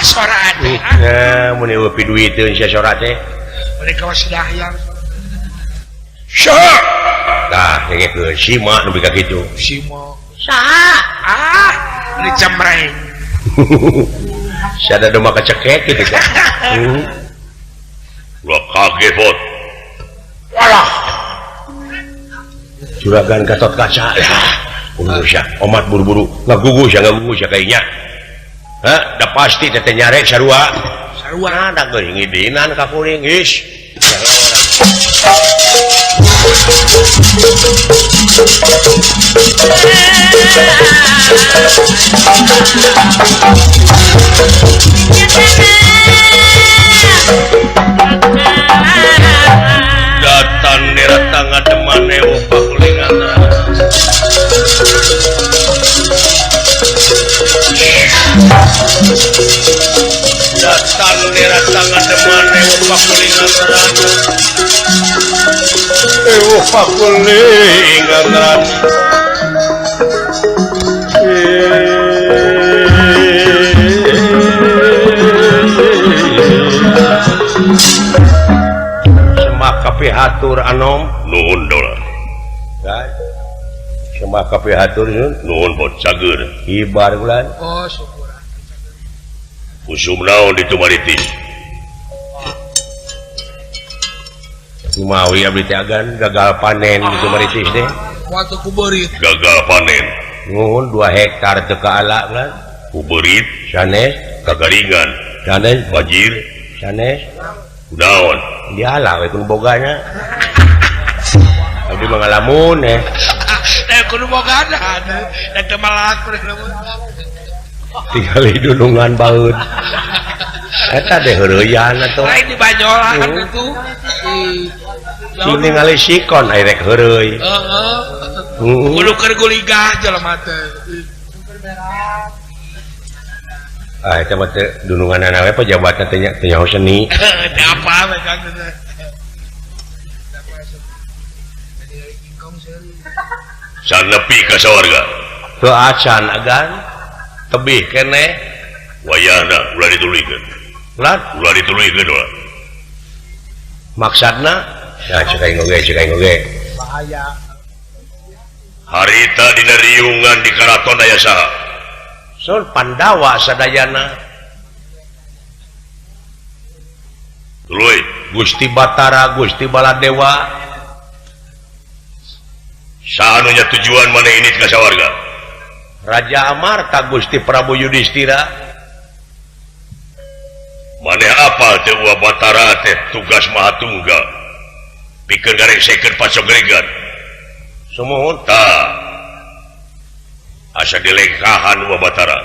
Suara ade. Nah, mun eueuh duiteun sia sora teh. Mereka masih dahyang. Syah. Tah, ngegekeun sima nu bika kitu. Sima. Saha? Ini camreng. Sada domba kecekek gitu kan. Ulah kaget pot. Walah. Juragan Gatot Kaca ya. Umusya, omat buru-buru ngagugus ya kayaknya. Hah, da pasti teh nyarek sarua. Sarua da geus ngidinan ka kuring geus. Datan nirata ngademane upah kulingan. Datan nirata ngademane upah kulingan. Upah kulingan. Hatur anom nuhun dolar sama kape hatur nuhun bot cager ibar bulan Oh syukuran usum naon di Tumaritis Mawi abdi teh agan gagal panen di Tumaritis deh waktu kuberit gagal panen nuhun 2 hektar teu kaala bulan kuberit sanes kagaringan sanes banjir sanes daun dialah we kun boganya abdi mangalamun kun bogana dan temalak tinggal di Dunungan baeud eta deh heureuyan atuh lain di Banyolan itu sini ngali sikon aya rek heureuy kudu keur guligah jelema teh eta mah teh Dununganana we pejabatna teh nyaho seni apa megang teh sanepi ka sawarga teu acan agan tebih keneh wayahna ulah dituluykeun ulah dituluykeun ulah maksudna cek aing oge bahaya harita dina riungan di karaton aya saha Sun Pandawa sadayana tuluy Gusti Batara Gusti Baladewa sahanunya tujuan mana ini ka sawarga Raja Amarta Gusti Prabu Yudhistira maneh apal teh Uwa Batara teh tugas Mahatunggal pikeun garengseukeun pasogregan sumuhun tah asa dilengkahan Uwa Batara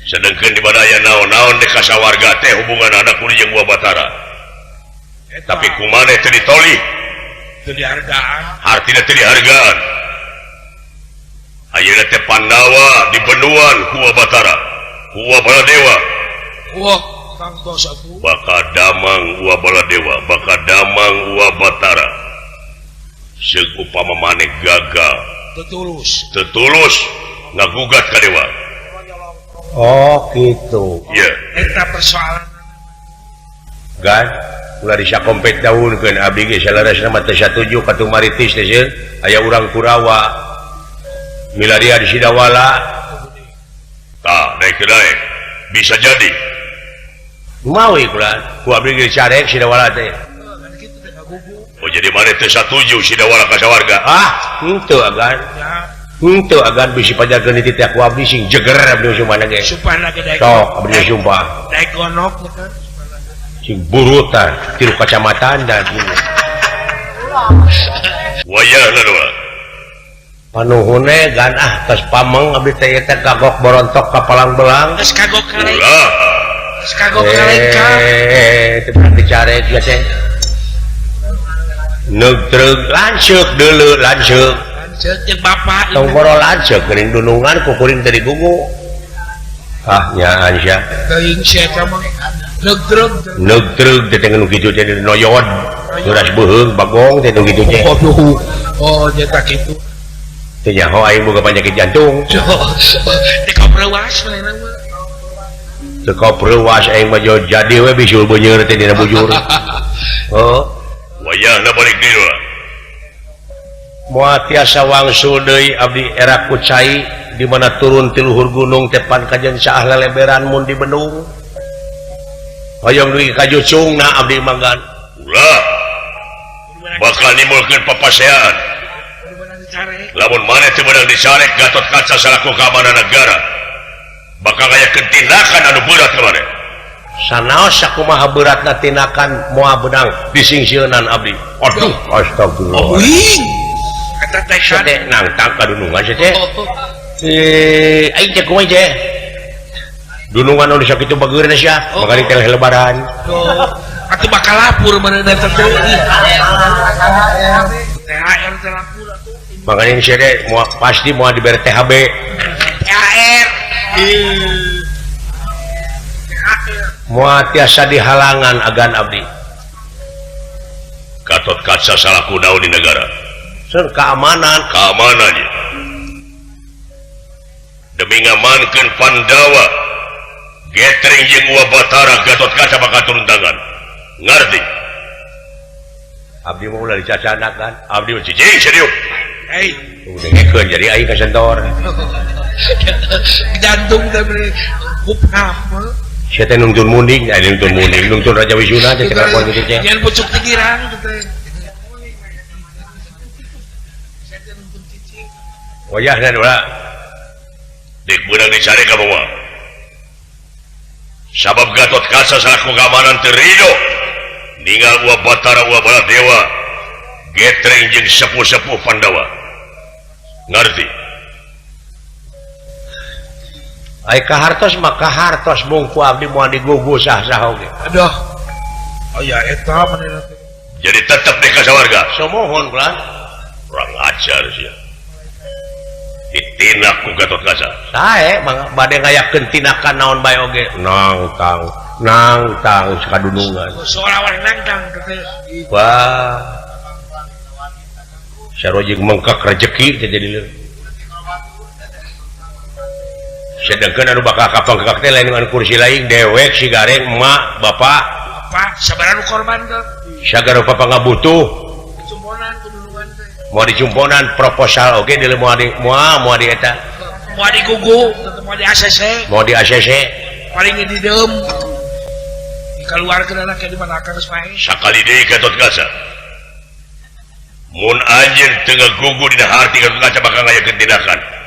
sedengkeun di badaya naon-naon di kasawarga teh hubungan anak kuring jeung Uwa Batara tapi kumaneh teu ditolih Itu dihargaan. artinya teu dihargaan ayeuna teh Pandawa di Benuan ku Batara ku Baladewa Wah, Kang dosaku. Bakadamang wa Baladewa Bakadamang wa Batara seug upama maneh gagal tetulus ngagugat ka dewa Oh gitu ya Eta persoalan. kan ulah disakompet daunkeun abdi ge salarasna mah teu satuju katu maritis teh sieun aya urang Kurawa milarian Sidawala tah naik bisa jadi maui kulan ku abdi ge carek Sidawala teh oh jadi maneh teu satuju Sidawala ka sawarga henteu agan henteu agan bisi pajakeun di titiak ku abdi sing jeger abdi sumpahna ge Supaya lagi daik. sok abdi sumpah Daik gonok kan. sing burutan tilu kacamatan dan wayahna doa panuhune gan tos pameng abdi teh teh kagok borontok ka palang belang Terus kagok kali. ulah Terus kagok kali ka. teu berarti carek ya teh neugtreug lanceuk deuleu lanceuk Lanjut jeung bapak. tong boro lanceuk geuning dunungan ku kuring teh digugu nyaan sia Teuing sia eta mah. Neug-neug. neugtreug teh nu kitu teh noyod geus beuheung bagong teh nu kitu teh Waduh. Oh, nyata gitu. teh nyaho aing boga penyakit jantung Teh kaprewas mana mah. teu kapreuwas aing mah jadi we bisul beunyeur teh dina bujur oh wayahna balik deui moal tiasa wangsul deui abdi era kucai di mana turun ti luhur gunung tepan kajen saah leleberan mun di Bendung hoyong dugi ka Jucungna abdi manggan ulah bakal nimulkeun papaseaan lamun maneh teu meunang dicarek Gatotkaca salaku keamanan negara bakal ngayakeun tindakan anu berat ka maneh sanaos sakumaha beratna tindakan moal beunang disingsieunan abdi aduh astagfirullah Wih. Eta teh kan. sete nangtang ka dunungan sete aing teh kumaha teh dunungan nu sakitu bageurna sia makari teh lebaran Atuh bakal lapor mana eta teh. THR teh lapor atuh. makanya sia teh moal pasti moal dibere THB THR. moal tiasa dihalangan agan abdi Gatotkaca salaku naon di negara seun keamanan keamanannya demi ngamankeun Pandawa Getring jeung Uwa Batara Gatotkaca bakal turun tangan ngarti abdi mah ulah dicacana kan abdi mah cicing serius Hei, udah ngekeun jadi aing ka sentor jantung teh beli kupnah mah. sia teh nungtun munding nungtun Raja Wisuna teh kelakuan kitu teh Jangan pucuk pikiran gitu teh. wayahna ulah dek beunang dicari ka bawah sabab Gatotkaca salaku keamanan teu ridho ninggal Uwa Batara Uwa Baladewa Getring jeung sepuh-sepuh Pandawa ngarti ai kahartos mah kahartos mungku abdi moal digugu sah-sah oge Aduh. Oh ya eta manehna teh. jadi tetep dek ka sawarga somohon bulan kurang ajar sia ditindak ku Gatotkaca sae bade ngayakeun tindakan naon bae oge nangtang sakadunungan Seolah-olah nangtang teh. wah sarojeng mengkak rezeki teh jadi sedangkan anu bakal kapang-kakak teh lain dengan kursi lain dewek si gareng emak bapak Apa sabaran korban teh? sagara papa ngabutuh Cumponan kudulungan teh. mau dicumponan proposal oke di mau di eta Mau digugu, tetep mau di ACC, mau di ACC paling di dem. Dikeluarkeun anak di mana akan sepae. sakali deui Gatotkaca mun anjeun teu ngagugu dina harti Gatotkaca bakal ngayakeun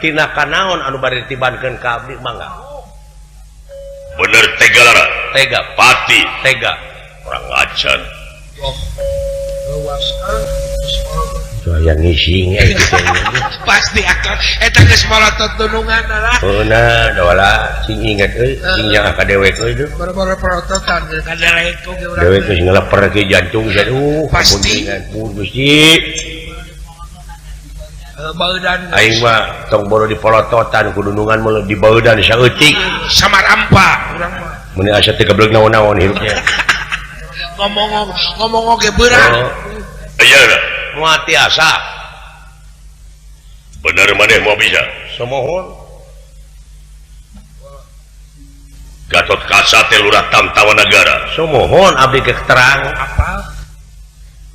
tindakan naon anu bari ditibankeun ka abdi mangga bener tega lara tega pati tega kurang ajar Oh. Luas. yang ngising pasti akan eta geus malotot tunungan lah nah dawala cing inget cing yang akadewek itu baru-baru perototan kadewek kok ge urang dewek geus ngeleper ke jantung pasti ampun Gusti baeudan aing mah tong boro dipolototan kudunungan mah di baeudan saeutik samar ampa urang mah mun asa teh geblek naon-naon hirupnya ngomong oge beurang aya mati asa bener maneh mau bisa samohon Gatot Kaca teh lurah Tamtawanagara samohon abdi keterangan apa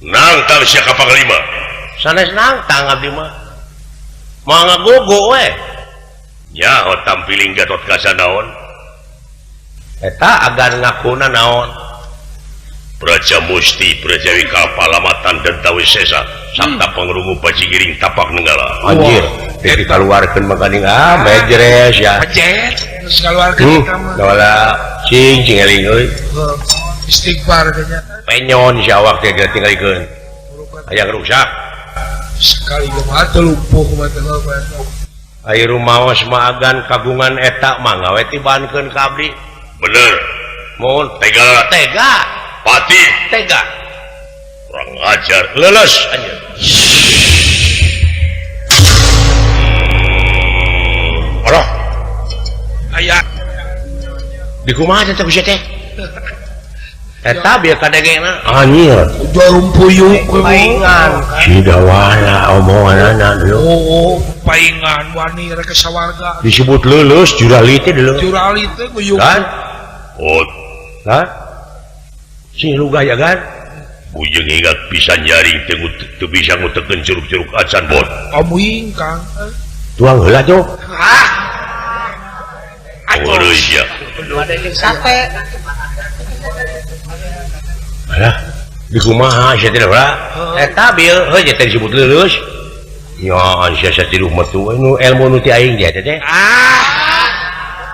nangtang sia ka panglima sanes nangtang abdi mah mangga gogo we nyaho tampiling Gatot Kaca naon eta agan ngakuna naon Praja Musti Prajawi Kapalamatan dan Tawisesa sakta pengrungu Bajigiring tapak nenggala anjir jadi keluarkan makaning mejres ya pejet terus keluarkeun ka mah dawala cing eling euy istighfar kayaknya penyon si awak teh tinggalikeun aya rusak sekali gemar teu lumpuh mah teh aya rumaos mah agan kagungan eta mangga we tibankeun ka abdi bener mohon tegala tega pati tega kurang ajar leles anjir aduh aya di kumaha teh bisa teh eta biar kadegena anjir jarum puyuh paingan si dawala omonganana oh paingan wani rek sawarga disebut lulus jurali teh dulu jurali teh puyuh kan oh kan si lugaya kan bujeng ingat bisa nyaring teu bisa ngutekeun curug-curug acan bot amuing kang tuang heula tuh eureus ya sate alah di kumaha sia teh lah eta bieu heuh teh disebut lulus nya sia satiluh mah tuh nu ilmu nu ti aing teh teh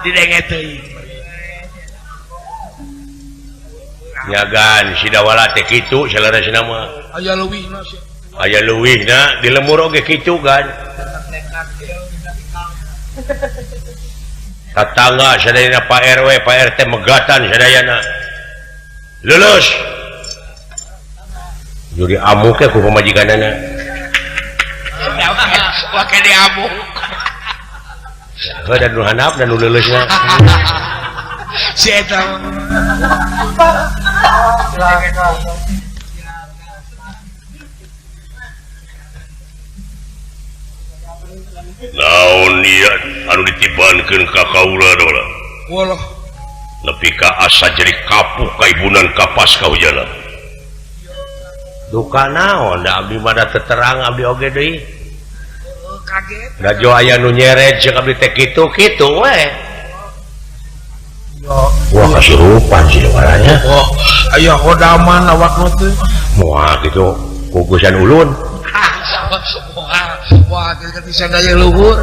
didenget teuing nyagan si dawala teh kitu salarasna mah aya leuwihna sia aya leuwihna di lemur oge kitu kan tatangga sadayana Pak RW Pak RT megatan sadayana lulus jadi amuk ya ku pamajikanana wake di amuk dan nu handap dan nu leuleusna si eta naon ieu anu ditibankeun ka kaula dola walah nepi ka asa jadi kapuh kaibunan kapas kahujana duka naon da abdi mah da terang abdi oge deui kaget da jo aya nu nyeret ceuk abdi teh kitu we wah kasurupan sih waranya oh aya kodaman awakna teh moal kitu kugusan ulun wah ketika daya luhur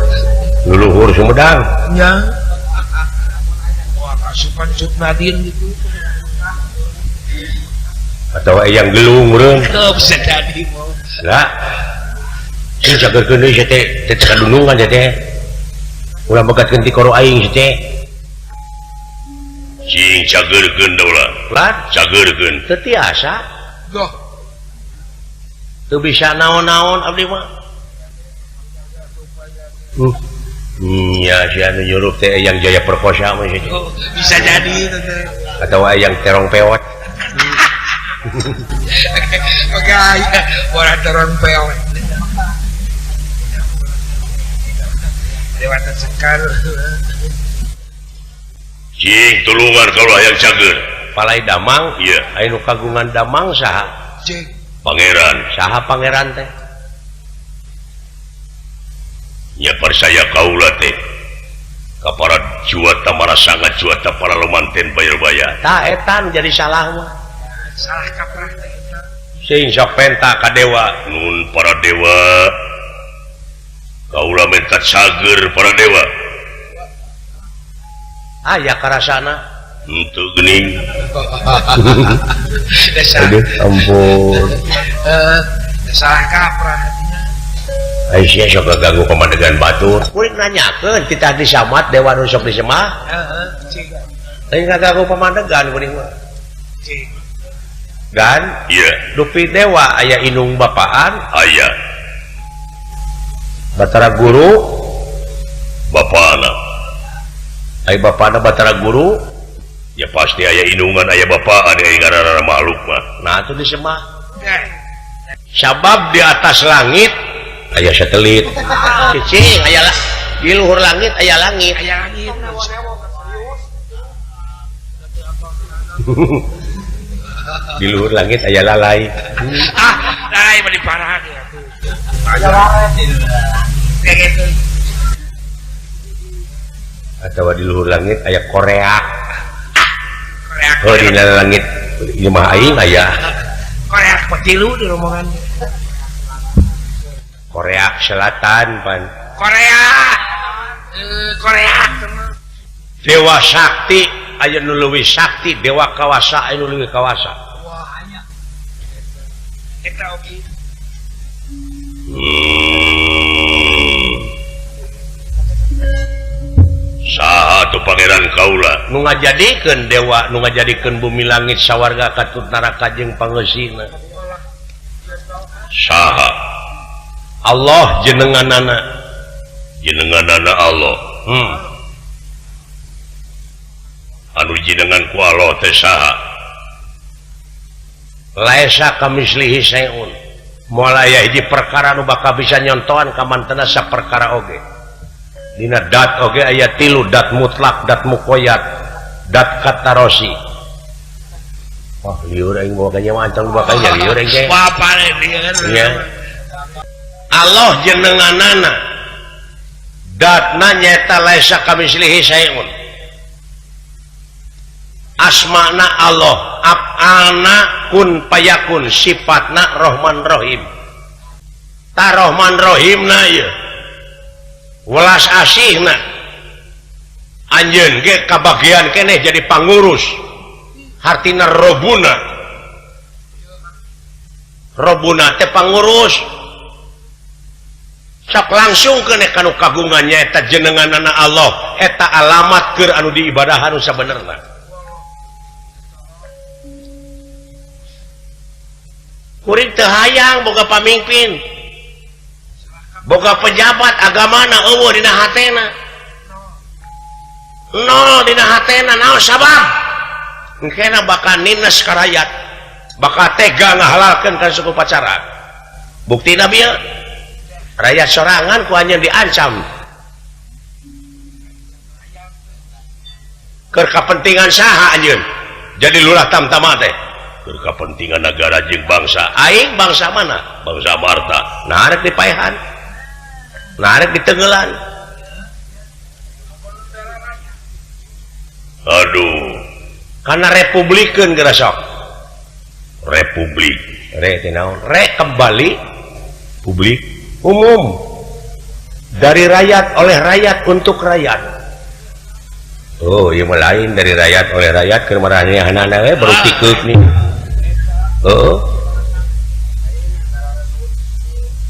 luluhur Sumedang nya wah kasupan Cuk Nadin gitu atau yang gelung meureun bisa jadi mau lah sing cagerkeun deui sia teh teh kadunungan teh ulah begatkeun ti koro aing sia teh cing cageurkeun dola lan cageurkeun teu tiasa doh teu bisa naon-naon abdi mah nya si anu nyuruh teh yang Jaya Perkosa mah sia teh bisa jadi teh atau yang terong pewot pakai orang terong peot lewat sekar cing tulungan kalau yang cager palai damang iya aya nu kagungan damang saha cek pangeran teh nya persaya kaula teh ka para juata marasangat juata para lemanten bayar-bayar tah etan jadi salah mah salah kaprah teh eta sing sok penta ka dewa nun para dewa kaula minta cager para dewa aya karasana henteu geuning dasar ampun salah kaprah Aisyah sok ganggu pemandangan batur. Kuring nanyakeun kita disamat dewa nu sok disemah. Heeh, cing. Lain ganggu pemandangan kuring mah. Cing. Dan dupi dewa aya inung bapaan, aya Batara Guru, bapana aya bapana Batara Guru, ya pasti aya inungan aya bapaan aya ngaranna makhluk mah. nah itu disemah. Sabab di atas langit aya satelit. Cicing aya di luhur langit aya langit. Aya langit. Di luhur langit aya lalai. Lalai mah diparahan ya. Atau di luhur langit aya Korea. Korea. Oh di langit ieu mah aing aya Korea petilu di rombongan. Korea Selatan pan. Korea. Korea. Dewa sakti aya nu leuwih sakti, dewa kawasa aya nu leuwih kawasa. Wah, anya. Eta oge. Saha tuh pangeran kaula Nu ngajadikeun dewa, nu ngajadikeun bumi langit sawarga katut neraka jeung pangeusina. saha Allah jenenganana. jenenganana Allah anu jenengan ku Allah teh saha Laisa kamislihi sayun. Moal aya hiji perkara nu bakal bisa nyontohan ka mantena saperkara oge. Dina dat oge aya 3, dat mutlak, dat muqayyad, dat katarosi. Wah, liur aing bawa kanya mancang bawa kanya liur aing ge. Bapane dia kan. Ya. Allah jenenganana. Datna nyaeta laisa kamislihi sayun. Asmana Allah, af'alna kun payakun, sifatna Rahman Rahim. Ta Rahman Rahimna ieu welas asihna anjeun ge kabagian keneh jadi pangurus hartina robuna teh pangurus sok langsung keneh kanu kagungan nyaeta jenenganana Allah eta alamat keur anu diibadahan nu sabenerna. Kuring teu hayang boga pamimpin, boga pejabat agamana eueuh dina hatena. Nol dina hatena naon sabab? Engkena bakal nines ka rakyat, bakal tega ngahalalkeun ka suku pacaran. Buktina bieu rakyat sorangan ku anjeun diancam. Keur kapentingan saha anjeun? Jadi lurah tamtama teh. keur kepentingan negara jeung bangsa. Aing bangsa mana? Bangsa Marta. Nah arek dipaehan, nah arek ditenggelan. Aduh, Karena republikeun geura sok. republik Re tinaon? Re kembali publik umum. Dari rakyat oleh rakyat untuk rakyat. Oh, ieu mah lain dari rakyat oleh rakyat keur maranehanana we baru tikeuk nih. Heeh.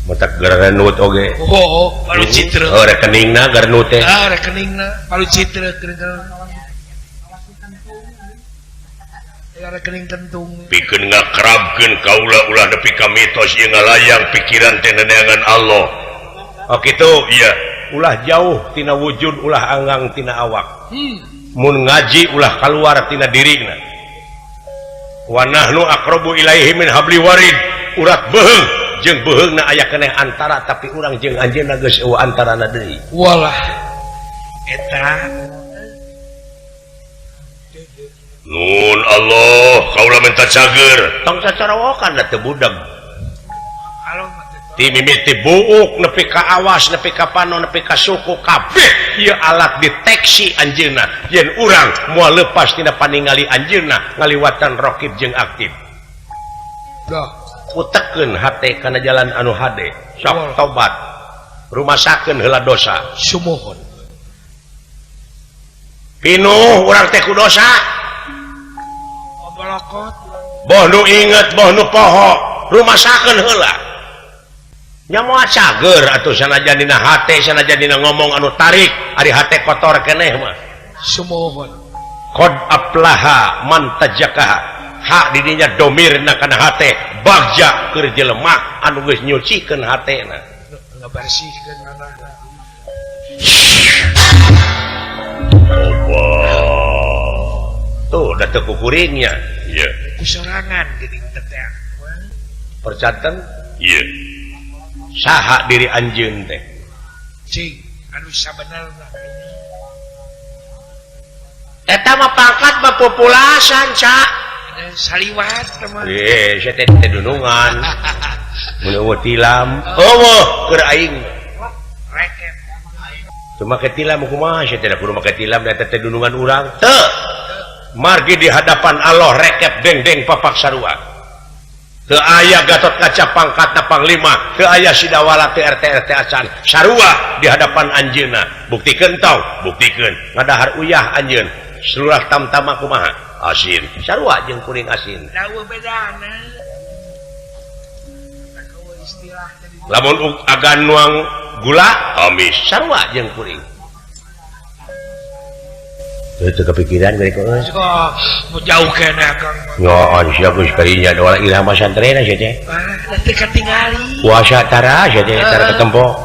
Matak garanut oge. Oh, palu citra. Oh, rekeningna garnut teh. Ah, rekeningna palu citra keur. Ya rekening kentung. pikeun ngakrabkeun kaula ulah nepi ka mitos ieu ngalayang pikiran teh neneangan Allah. Oh kitu. Iya, Ulah jauh tina wujud, ulah anggang tina awak. Mun ngaji ulah keluar tina dirina. Wa nahnu aqrabu ilaihi min habli warid. Urat beheung jeung beheungna aya keneh antara, tapi urang jeung anjeunna geus eueuh antarana deui. Walah. Eta nun Allah kaula minta cager. Tong sacarawokan da teu budeg. kalau Ti mimiti buuk nepi ka awas, nepi ka pano, nepi ka suku kabeh ieu alat deteksi anjeunna yen urang moal leupas tina paningali anjeunna ngaliwatan raqib jeung aktif. dah Putekeun hate kana jalan anu hade, sok tobat, rumasakeun heula dosa. sumohon. Pinuh urang teh ku dosa, Obolokot. boh nu inget, boh nu poho, rumasakeun heula. mau cager atau sanajan dina hate sanajan dina ngomong anu tarik ari hate kotor keneh mah Sumohon. qad aflaha man tajakaha hak didinya domirna kana hate bagja keur jelema anu geus nyucikeun hatena Ngabersihkeun manehna. tuh da teu kukuringnya iya Kusorangan geuning teteh. percanten iya saha diri anjeun teh Cing, anu sabenerna. eta mah pangkat mah populasan cak Saliwat teman. saya teh dunungan mun eueuh tilam eueuh keur aing Reket. cuma ke tilam kumaha saya tidak kudu make tilam da teh dunungan urang teu margi di hadapan Allah rekep deng-deng papak sarua teu aya Gatot Kaca pangkatna panglima teu aya Sidawala teu RT acan sarua di hadapan anjeunna buktikeun tong buktikeun ngadahar uyah anjeun seluruh tamtama kumaha asin sarua jeung kuring asin Dawa bedana. Aku istilah tadi. lamun agan nuang gula amis sarua jeung kuring teu kepikiran geuning geus Kok mau jauh kena Kang. nyoon sia geus karinya doa ilham santren sia teh Nanti ketinggali. puasa tara sia teh tara ketempo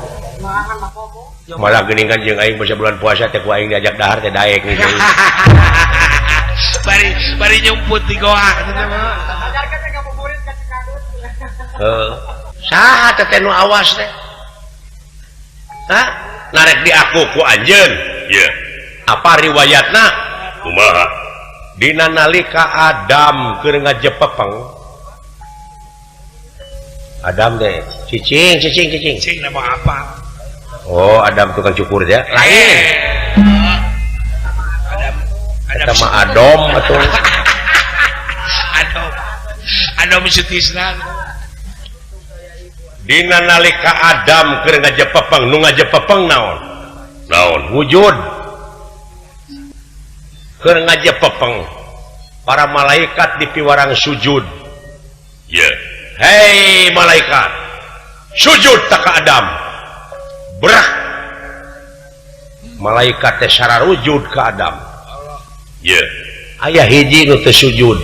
malah geuningan jeung aing basa bulan puasa teh ku aing diajak dahar teh daek nih Bari nyumput di goa. saha teh nu awas teh hah narek di aku ku anjeun iya apa riwayatna kumaha dina nalika Adam keur ngajepepeng Adam teh cicing Cing nama apa? oh Adam tukang cukur ya lain eta mah Adom atuh Adom sutisna. dina nalika Adam keur ngajepepeng nu ngajepepeng naon naon wujud keur ngajepepeng para malaikat di piwarang sujud iya hei malaikat sujud tak ka Adam berak malaikat teh sararujud ka Adam iya aya hiji nu teu sujud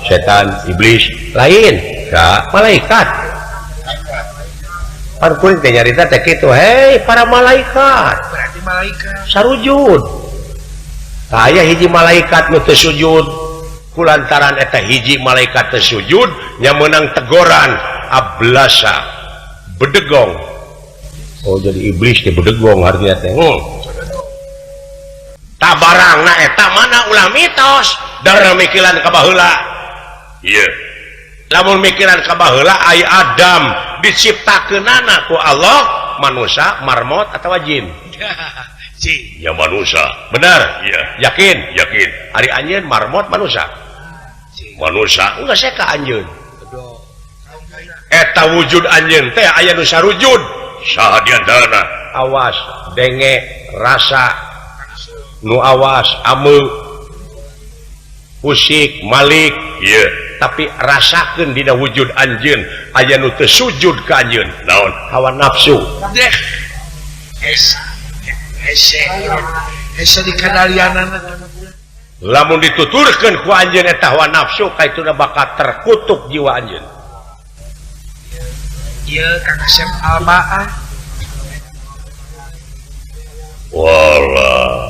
setan iblis lain ka malaikat pan kuring teh nyarita teh kitu hei para malaikat Berarti malaikat. sarujud aya hiji malaikat nu teu sujud kulantaran eta hiji malaikat teu sujud nya meunang tegoran ablasa bedegong oh jadi iblis teh bedegong artinya teh tabarangna eta mana ulah mitos dara mikiran ka baheula iya lamun mikiran ka baheula aya Adam diciptakeunana ku Allah manusia marmot atawa jin Cing. ya manusia benar iya yakin yakin ari anjeun marmot manusia manusia enggak saya ka anjeun eta wujud anjeun teh aya nu sarujud saha diantarana awas denge rasa nu awas ame usik malik iya tapi rasakeun dina wujud anjeun aya nu teu sujud ka anjeun naon hawa nafsu Deh. Ese di kanalianana. lamun dituturkeun ku anjeun eta hawa nafsu kaituna bakal terkutuk jiwa anjeun Iya Kang Asep Almaah. walah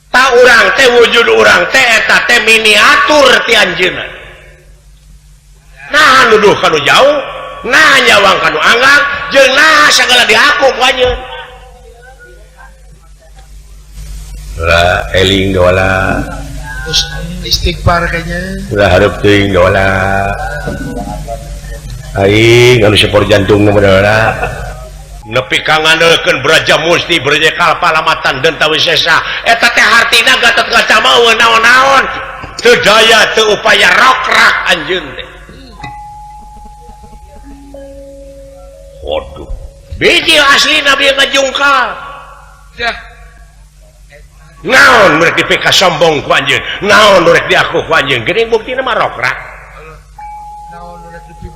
tak urang teh wujud urang teh eta teh miniatur ti anjeunna nah nuduh kanu jauh nah nyawang kanu anggang jeung nah sagala diaku ku anjeun lah eling doala Terus istighfar kayaknya. ulah hareup teuing doala aing anu sepor jantung nu doala nepi ka ngandeukeun Braja Musti Braja Kalpalamatan dan Tawisesa eta teh hartina Gatot Kaca mah naon-naon teu daya teu upaya rokrak anjeun teh waduh biji asli nabi ngajungkal Dah. naon merek dipika sombong ku anjeun naon merek diaku ku anjeun geuning buktina mah rokrak Naon udah lebih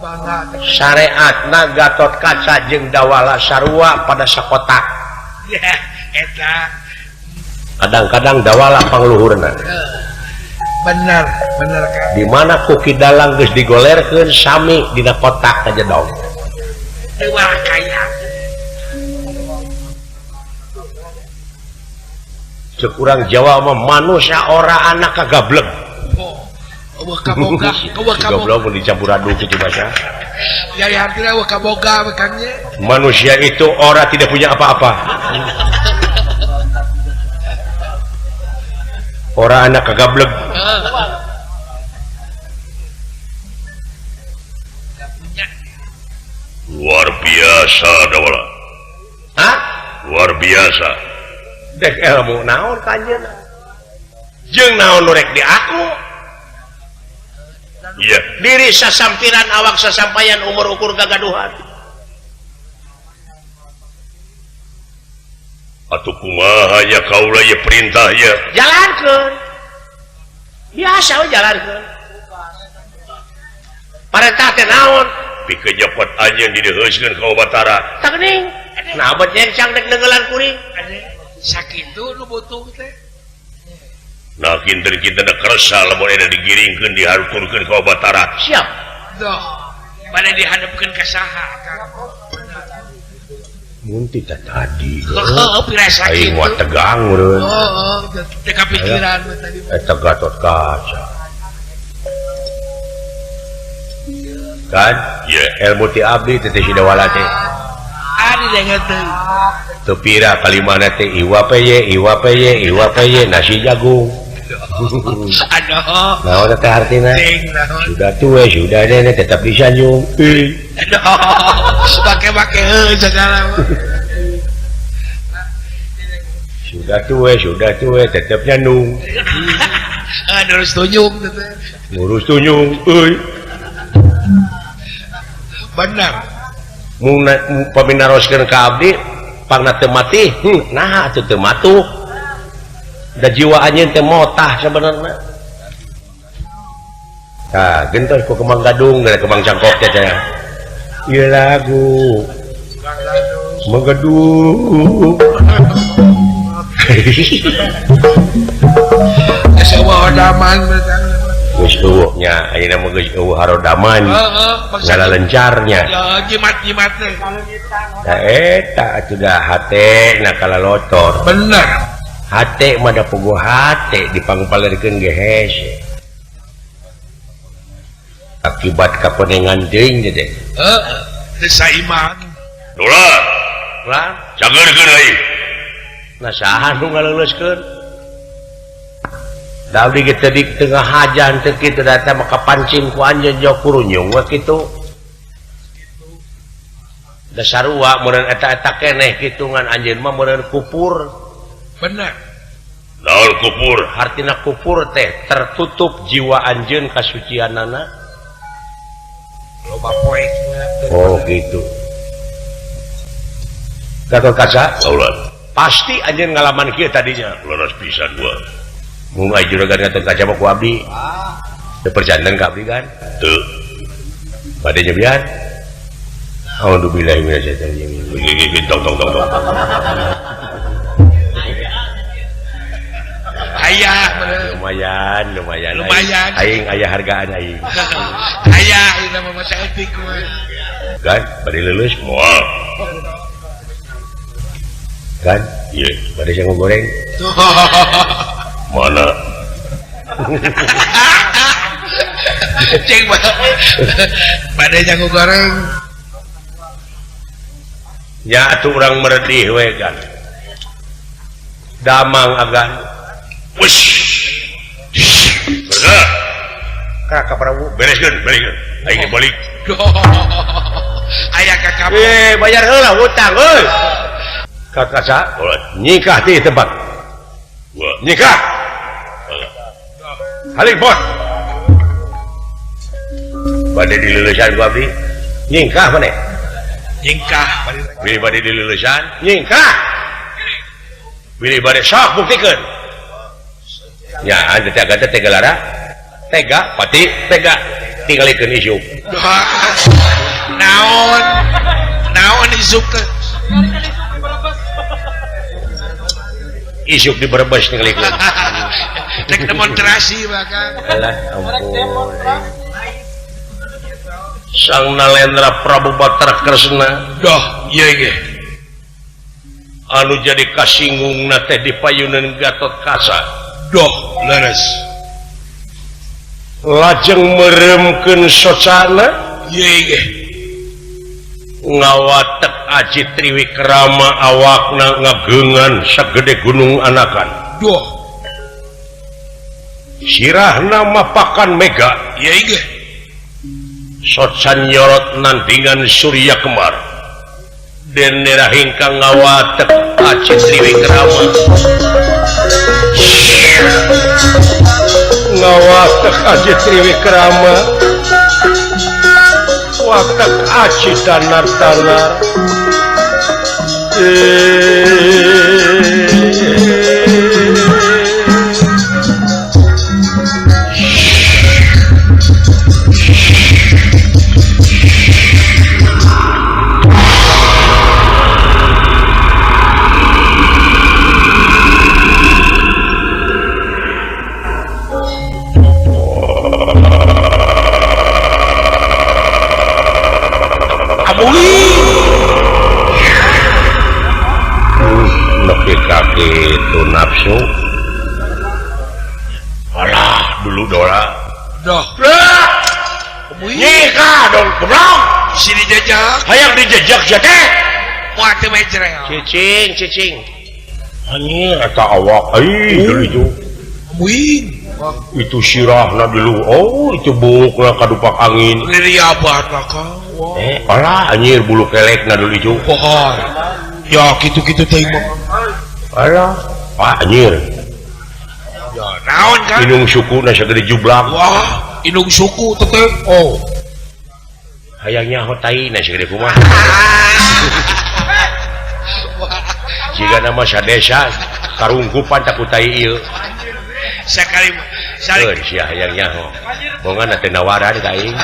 syariatna Gatot Kaca jeung Dawala Sarua pada sakotak. Ya, eta Kadang-kadang Dawala pangluhurna. bener kan. Di mana kuki dalang geus digolerkeun sami dina kotak aja dong. Dua kaya. Cekurang Jawa mah manusia ora anak kagablek. Eueuh kaboga, eueuh kaboga. Goblok mun dicampur aduk kitu bahasa. Jadi artinya eueuh kaboga bekangnya. Manusia itu ora tidak punya apa-apa. Ora anak kagablek. Luar biasa Dawala. Hah? Luar biasa. Dek ilmu naon kanjeun? Jeung naon nu rek di aku? Iya. Diri sasampiran awak sasampayan umur ukur gagaduhan. Atuh kumaha ya kaula ya perintah ya. Jalankeun. Biasa we jalankeun. Parentah teh naon? Pikeun nyapat anjeun dideheuskeun ka Batara. Tak geuning. Nah, abot nya cangdek dengeulan kuring. Sakitu nu butuh teh. Nah kinten kita kerasa lamun ada digiringkeun diharturkeun ka Batara. Siap. Doh. Pada dihadapkeun ka saha Kang? Mun tita tadi. Heuh, pirasa Aing kitu. mah tegang meureun. Teu kapikiran tadi. Eta Gatot Kaca. Kan? Ya. Ilmu ti abdi teh si Dawala teh. Ari denget teh. Teu pira kalimana teh iwa peye nasi jagung. Aduh. Naon teh artina? Ting naon. Sudah tua, sudah nenek tetap disanjung. Aduh. Pake-pake segala. Sudah tua tetap nyandung. Terus tunjuk teh. Ngurus tunyung, euy. Benar. Mun paminaroskeun ka abdi pangna teu mati, nah atuh teu matuh. Da jiwa anjeun teh motah sabenerna. Tah, gentos ku kembang gadung dari kembang cangkok teh teh. Ieu lagu. Menggadung. Sewa daman Geus eueuh nya, ayeuna mah geus eueuh harodaman. Ngala lencarnya. Ya jimat-jimat teh. Da eta atuh da hate na kalalotor. Bener. Hate mah da puguh hate dipangpalerkeun ge hese. Akibat kapenengan deui teh. Teu saiman. Dola. Lah, Cageurkeun aing. nah saha nu ngaleuleskeun? Da abdi ge teu di tengah hajan teu kitu da teh mah kapancing ku anjeun jauh kurunyung we kitu. Da sarua meureun eta-eta keneh kitu ngan anjeun mah meureun kupur. Bener. Naon kupur? Artina kupur teh tertutup jiwa anjeun kasucianana. Loba poek. Oh gitu. Gatot Kaca, Saulan. pasti anjeun ngalaman kieu tadinya. Leres pisan gua. Mun aya juragan Gatot Kaca mah ku abdi. Teu perjanten ka abdi kan? Teu. Bade nyebian. Alhamdulillah minasyaitonir rajim. Gigi tong. Ayah bener. Lumayan. Aing aya hargaan aing. Ayah ini mah masa etik mah. Kan? Bade lulus. Moal. Kan? Iya. Bade sangu goreng. Mana? Ceng banget. Pada jago goreng. Ya atuh urang meredih we kan. Damang agan. Wes. Bener. Ka Prabu. Bereskeun. Aing balik. Ayah kakak. Bayar heula hutang euy. Gatot Kaca, nikah di tempat. Gua. Nikah. Halik bos. Bade dilulusan ku abdi. Nikah maneh. Nyingkah. Bilih bade dilulusan, nikah. Bilih bade sok buktikeun. Ya, ante teh tega lara. Tega, pati tega. Tinggalikeun isu. naon isuk teh isuk di Brebes nih rek demonstrasi bakal alah ampun Sang Nalendra Prabu Bathara Kresna doh iya ge anu jadi kasinggung teh di payunan Gatot Kaca doh leres lajeng meremkeun socana iya ge ngawatek Aji Triwikrama awakna ngageungan sagede gunung anakan doh sirahna mapakan mega iya ge socan nyorot nandingan Surya Kembar dan nerahingkang ngawatek Aji Triwikrama ngawatek Aji Triwikrama watek Aji danar-danar itu nafsu alah dulu Dora doh nikah dong keblong sini jajak hayang dijejak jate moal teu mejreng cicing anjir eta awak deui itu muing itu sirahna dulu oh itu bukna kadupak angin liri abad bakal alah anjir bulu kelekna dulu itu pohon ya gitu-gitu teh mah alah pak anjir ya naon kan inung suku na sagede jublang wah inung suku teteh oh hayangnya hotai na sagede kumaha jika nama sadesa karungkupan tak kutai ieu sekali sia hayangnya ho bongan teh nawaran ka aing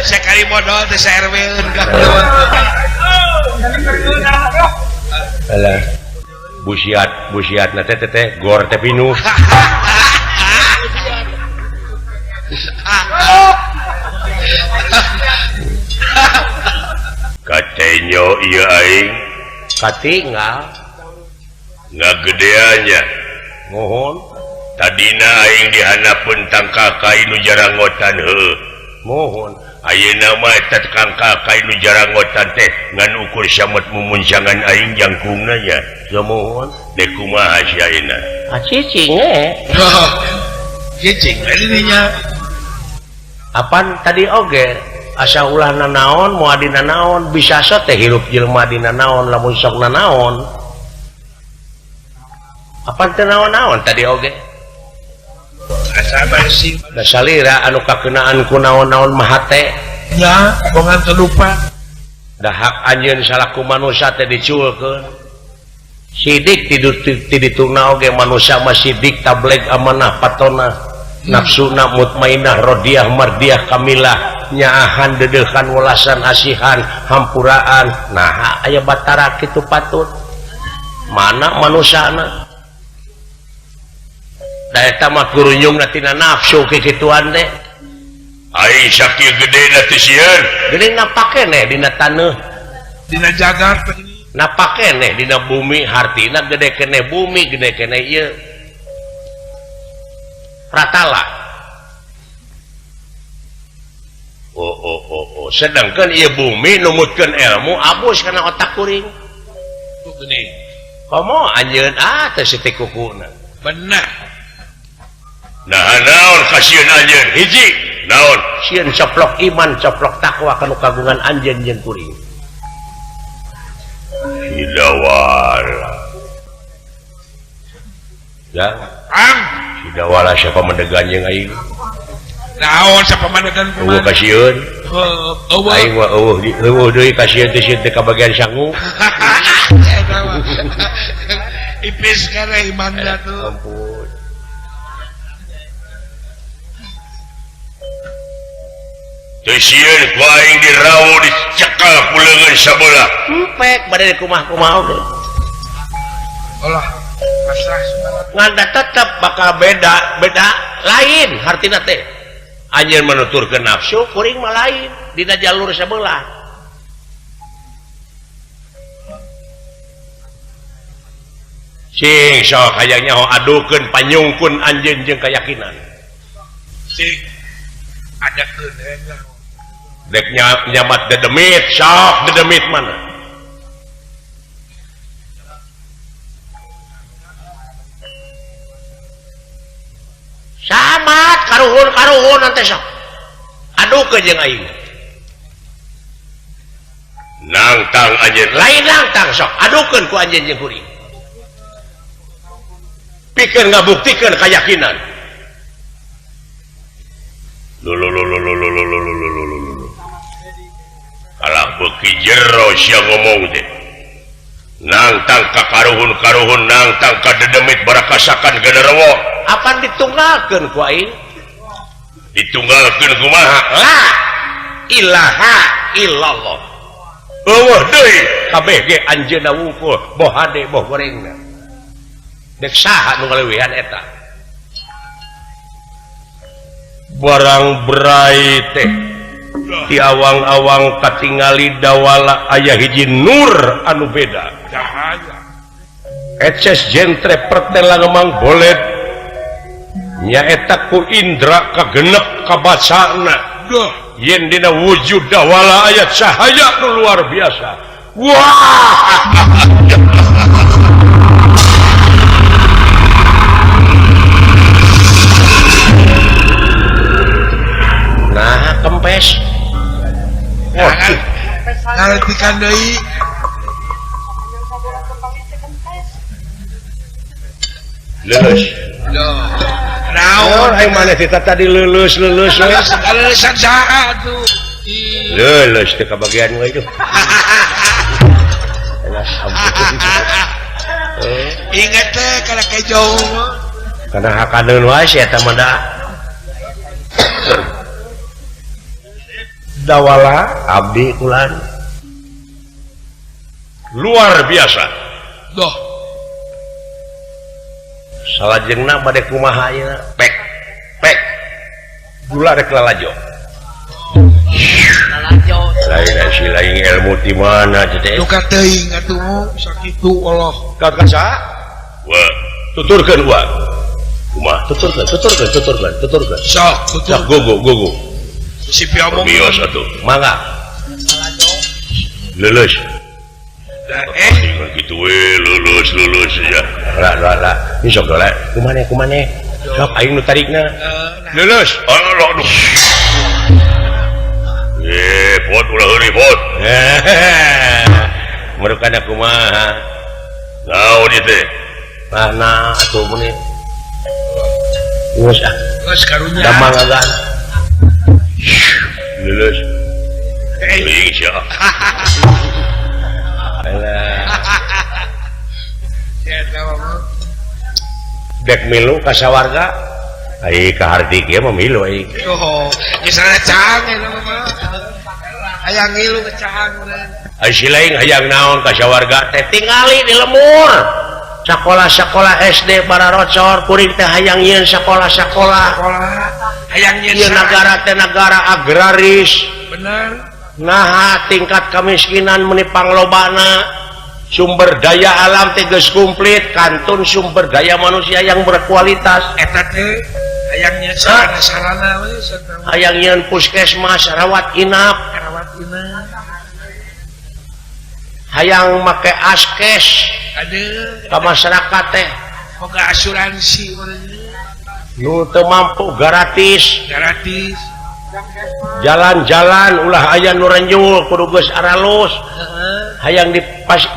sekali modal teh serweun ka alah busiat na teh gor teh pinuh katenyo ieu aing katinggal ngagedeannya mohon tadina aing dihanapeun tangka kainu jarangotan heuh mohon ayeuna mah eta kangka kainu jarangotan teh ngan ukur samet mumunjangan aing jangkungna nya ya mohon dek kumaha sia ayeuna cicing cicing dinya apaan tadi oge asa ulah nanaon mau adina naon bisa so teh hirup jelema dina naon lamun sok nanaon apaan teh naon-naon tadi oge asa bersih da salira anu kakenaan ku naon-naon mah teh nya bongan teu lupa da hak anjeun salaku manusia teh diculkeun sidik ti dituna oge manusia mah sidik tableg amanah patona nafsuna mutmainah rodiah mardiah kamilah nyaahan dedehan welasan asihan hampuraan nah aya batara kitu patut mana manusiana da eta mah kurunyungna tina nafsu kikituan teh aing sakieu gedena teh sieun gede napake dina taneuh dina jagat napake dina bumi hartina gede kene bumi gede kene ieu pratala sedangkan ieu bumi numutkeun ilmu abus kana otak kuring geuning komo anjeun teh siti kukuna bener nah naon kasieun anjeun hiji naon sieun coplok iman coplok takwa kanu kagungan anjeun jeung kuring hidawala ya ang hidawala siapa mendegan jeung aing naon sapamandegan eueuh kasieun eueuh aing mah eueuh deui kasieun teh kabagian sangu ipis kana imanda tuh ampun sieun ku aing dirawu dicekal ku leungeun sabelah empek bade kumah-kumah oge Allah pasrah nganda tetep bakal beda lain hartina teh anjeun menuturkeun nafsu kuring mah lain dina jalur sabelah sing sok hayangnya ho adukeun panyungkun anjeun jeung keyakinan sing ada keun dek nyamat dedemit sok dedemit mana samat karuhun nanti sok adukeun jeung aing nangtang anjeun lain nangtang sok adukeun ku anjeun jeung kuring pikeun ngabuktikeun keyakinan kalah beuki jero sia ngomong teh nangtang ka karuhun nangtang ka dedemit barakasakan genderewo apa ditunggalkeun ku aing ditunggalkeun kumaha la ilaha illallah eueuh deui kabeh ge anjeunna wungkul boh hade boh gorengna dek saha nu ngalewihan eta barang berai teh ti awang-awang katingali dawala aya hiji nur anu beda cahaya eces jentre pertelang emang bolet nyaeta ku indra kagenep kabacana yen dina wujud dawala aya cahaya nu luar biasa wah nah kempes ngaretikan deui lulus naon aing maneh tadi lulus lulusan saha tuh lulus teh kabagian we itu ingat teh kana kejo kana hakaneun wae si eta mah da dawala abdi kulan luar biasa doh salajengna bade kumaha ayeuna pek gula rek lalajo lain si lain ilmu di mana teh duka teuing atuh sakitu Allah kakak sa wa tuturkeun wa kumaha tuturkeun sok sak gogo si piomong bios atuh mangga lulus dengan gitu we lulus ya lah ini sok dole kumane sok aing nu tarikna lulus aduh pot ulah heuri pot merukana kumaha naon ieu teh nah atuh muni geus geus karunya damang agan lulus sia dek milu ka sawarga ai ka hardi kieu mah milu ai geus cang eta mah hayang ngilu ke cang ai si lain hayang naon ka sawarga teh tingali di lemur sakola-sakola SD para rocor kuring teh hayang nyieun sakola-sakola hayang nyieun ieu nagara teh negara agraris bener nah tingkat kemiskinan menipang lobana sumber daya alam teh geus komplit kantun sumber daya manusia yang berkualitas eta teh hayang nyieun sarana we hayang nyieun puskesmas rawat inap hayang make askes ka masyarakat teh boga asuransi nu teu mampu gratis jalan-jalan ulah aya nu renjul kudu geus aralus hayang di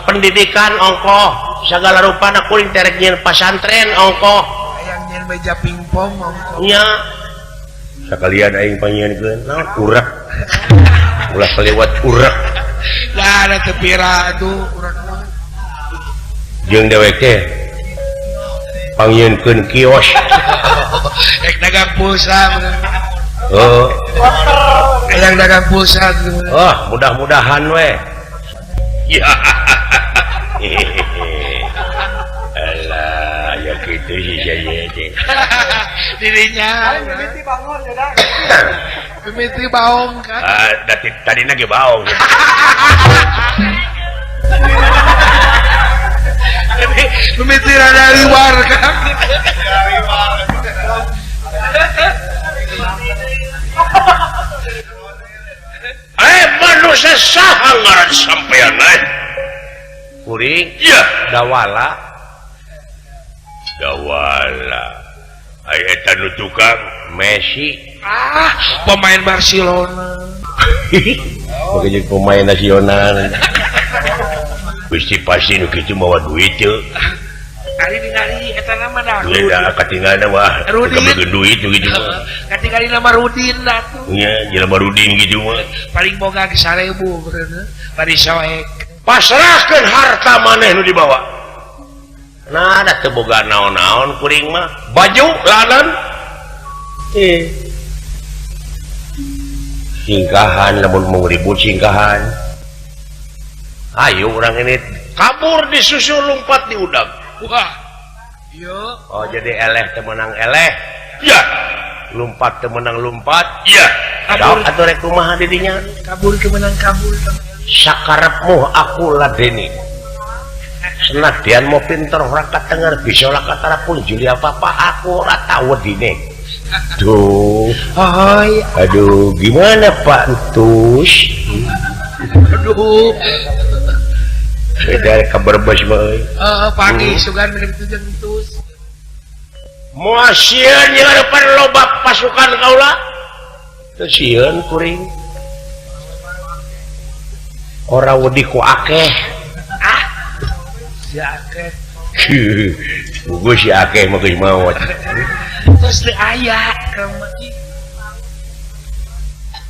pendidikan ongkoh segala rupana kuring terek nyieun pasantren ongkoh hayang nyieun meja pingpong ongkoh nya sakalian aing panyieunkeun naon urek ulah kaliwat urek da ada tepira atuh urek jeung dewek teh panyieunkeun kios dagang pulsa oh yang dagang pulsa oh mudah-mudahan we ya alah ya gitu sih saya dirinya mimiti baong kan tadi lagi baong mimiti rada liwar kan manusia saha ngaran sampean kuring ya dawala aya eta nu tukang Messi pemain Barcelona oke jadi pemain nasional Gusti pasti nu kitu mawa duit teu ari ningali eta nama dah duit da katinggalna mah Rudin. duit gitu katingali nama Rudin dah tuh nya jelema Rudin gitu mah paling boga ke 1000 bener bari soek pasrahkeun harta maneh nu dibawa nah ada teu boga naon-naon kuring mah baju lanan singkahan lamun mau ribut singkahan ayo orang ini kabur disusul lompat di udang wah iya oh jadi eleh temenang eleh ya lompat temenang lompat ya dok atau rek kumaha didinya kabur kemenang kabur sakarepmu aku ladeni senadyan mau pinter orang katenger bisa lah katara pun juli apa-apa aku ora tahu dine tuh aduh gimana Pak Entus aduh beda kabar bos boy pagi sugan begitu jeung tus moal sieun jeung harapan loba pasukan kaula teu sieun kuring ora wedi ku akeh si akeh Gugus si akeh mah geus maot terus teu aya kamaki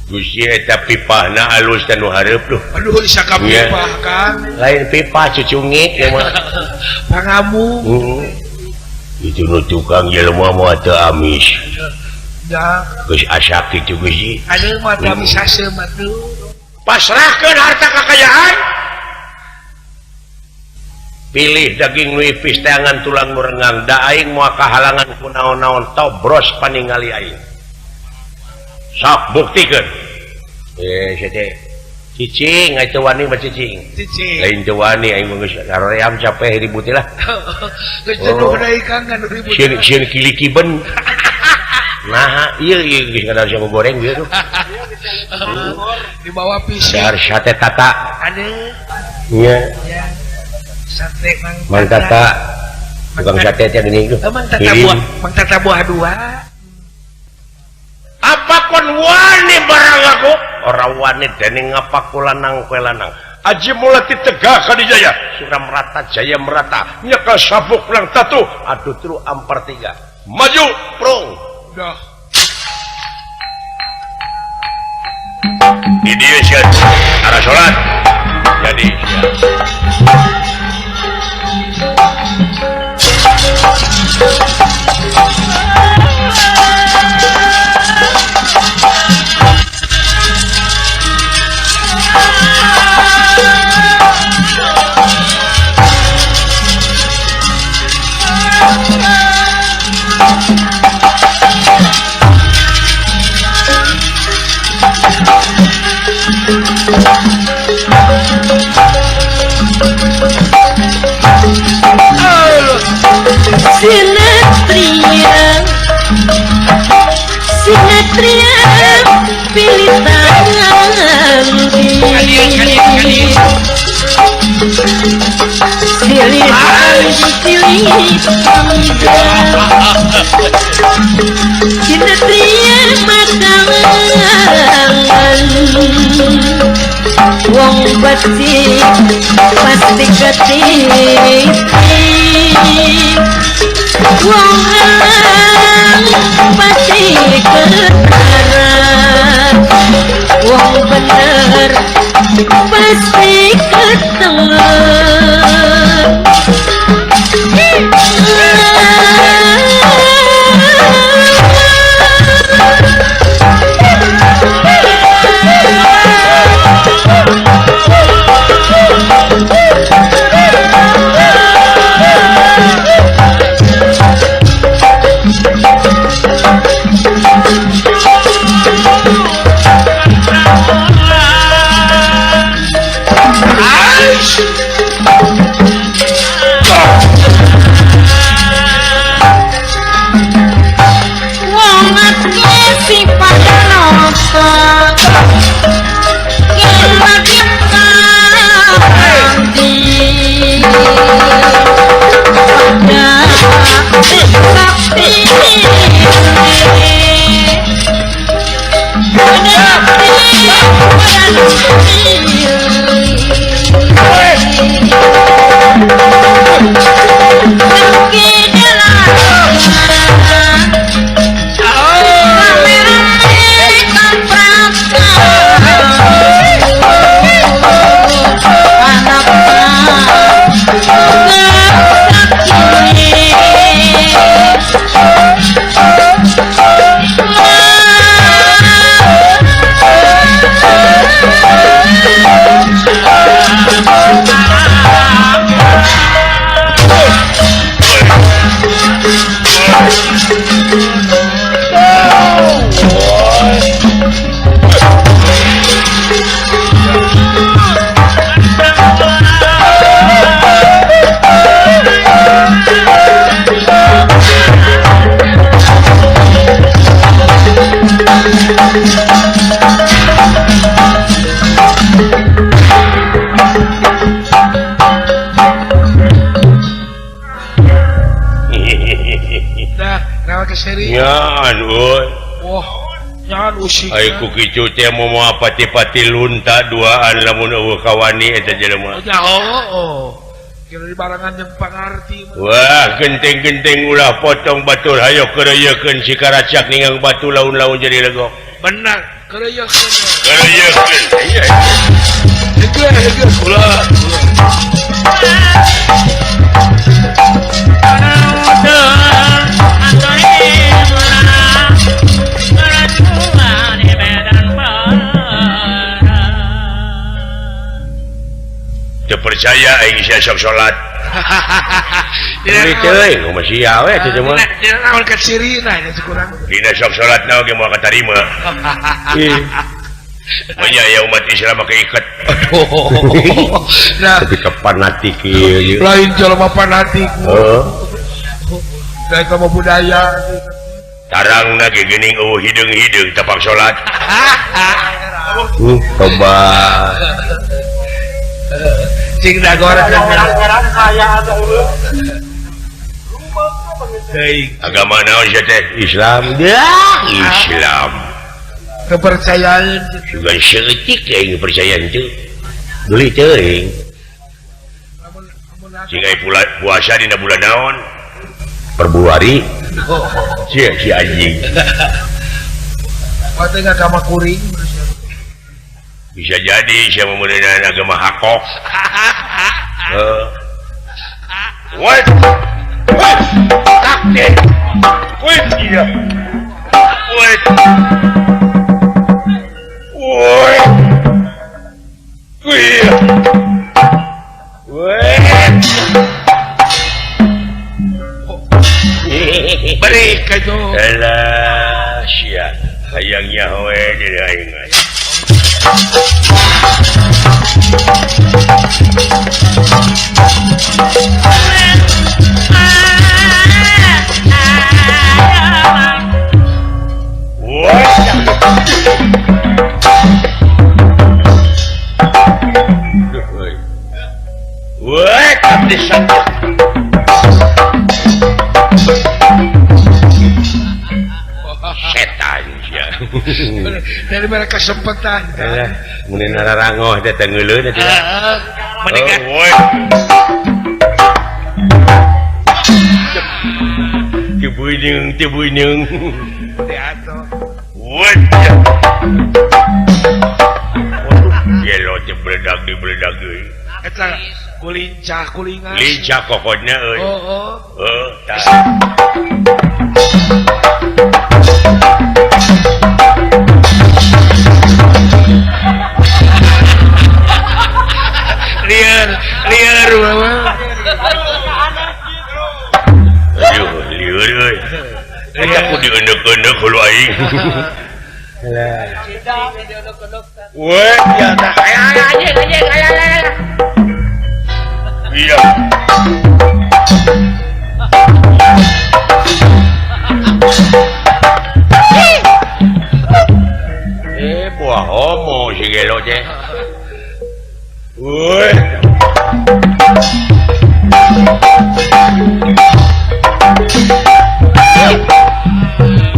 Gusti eta pipahna alus teh nu hareup tuh aduh disangka Iya. pipah kan lain pipa cucungit ya mah pangamu itu nu tukang jelema mah teu amis ya geus asak kitu Gusti ada mah kami sase mah tuh pasrahkeun harta kekayaan pilih daging nu ipis teh angan tulang nu rengang da aing moal kahalangan ku naon-naon tobros paningali aing sok buktikeun sete cicing aya teu wani mah cicing cicing lain teu wani aing mah geus karoream capek ribut lah geus jenuh deui kang kan ribut sieun kilikiben nah ieu geus kada sia goreng ieu tuh di bawah pisau dar sate tata ada nya ya sate mang tata tukang sate teh geuning tuh mang tata buah dua apa kon wani barang aku orang wani dening ngapaku lanang kue lanang aji mulai tegak kadijaya sudah merata jaya merata nyeka sabuk lang tatu aduh tru ampar 3 maju prong dah di dia siat arah sholat jadi Sinetria pilih tangan Sinetria makalangan wong pasti ketiti wong alang pasti ketara wong bener pasti ketengah keseri. Nyaan, euy. Wah, nyan usik. Ai ku kicu teh mau pati-pati lunta duaan lamun eueuh kawani eta jelema. Ya oh. Kira di barangan yang pangarti. Wah, genteng-genteng ulah potong batur hayo keureuyekeun si karacak ningang batu laun-laun jadi legok. Benar, keureuyekeun. Keureuyekeun. Iya. Hege ulah. Teu percaya aing sia sok salat. Tidak Teuing masih ya we teh mah. Tidak naon kesirina ini sekurang. Dina sok salat na oge moal katarima. Nya ya umat Islam make iket. Nah, Tapi kepanatik ieu. lain jelema fanatik. Heeh. Dari kamu budaya. Tarangna ge geuning eueuh hideung-hideung tapak salat. Coba. Cing dagoreng Agama naon sia teh? Islam. Islam. kepercayaan Juga seutik aing percaya teu. Deuli teuing. Sing aya puasa dina bulan naon? Februari. Sia si anjing. katanya agama kuring Bisa jadi sia memeuneunan agama hakok. What? What? Takdir. What? Iya. What? What? Iya. What? beri kajo Alah, sia. Hayangnya we jadi aing. Wah, kabeh sakit. Setan sia. dari mereka kesempatan Alah, mun nararangoh teh teh ngeuleun teh. meninggal Tebuineung. teatro What? Gelo teh beledag euy. eta kulincah kulingan Lincah kokotna euy. oh Tah. liar mama Aduh, lieur euy. Eta ku dieuneuk-euneuk hulu aing. Weh, ya tah. Iya. Buah homo si gelo teh. Weh.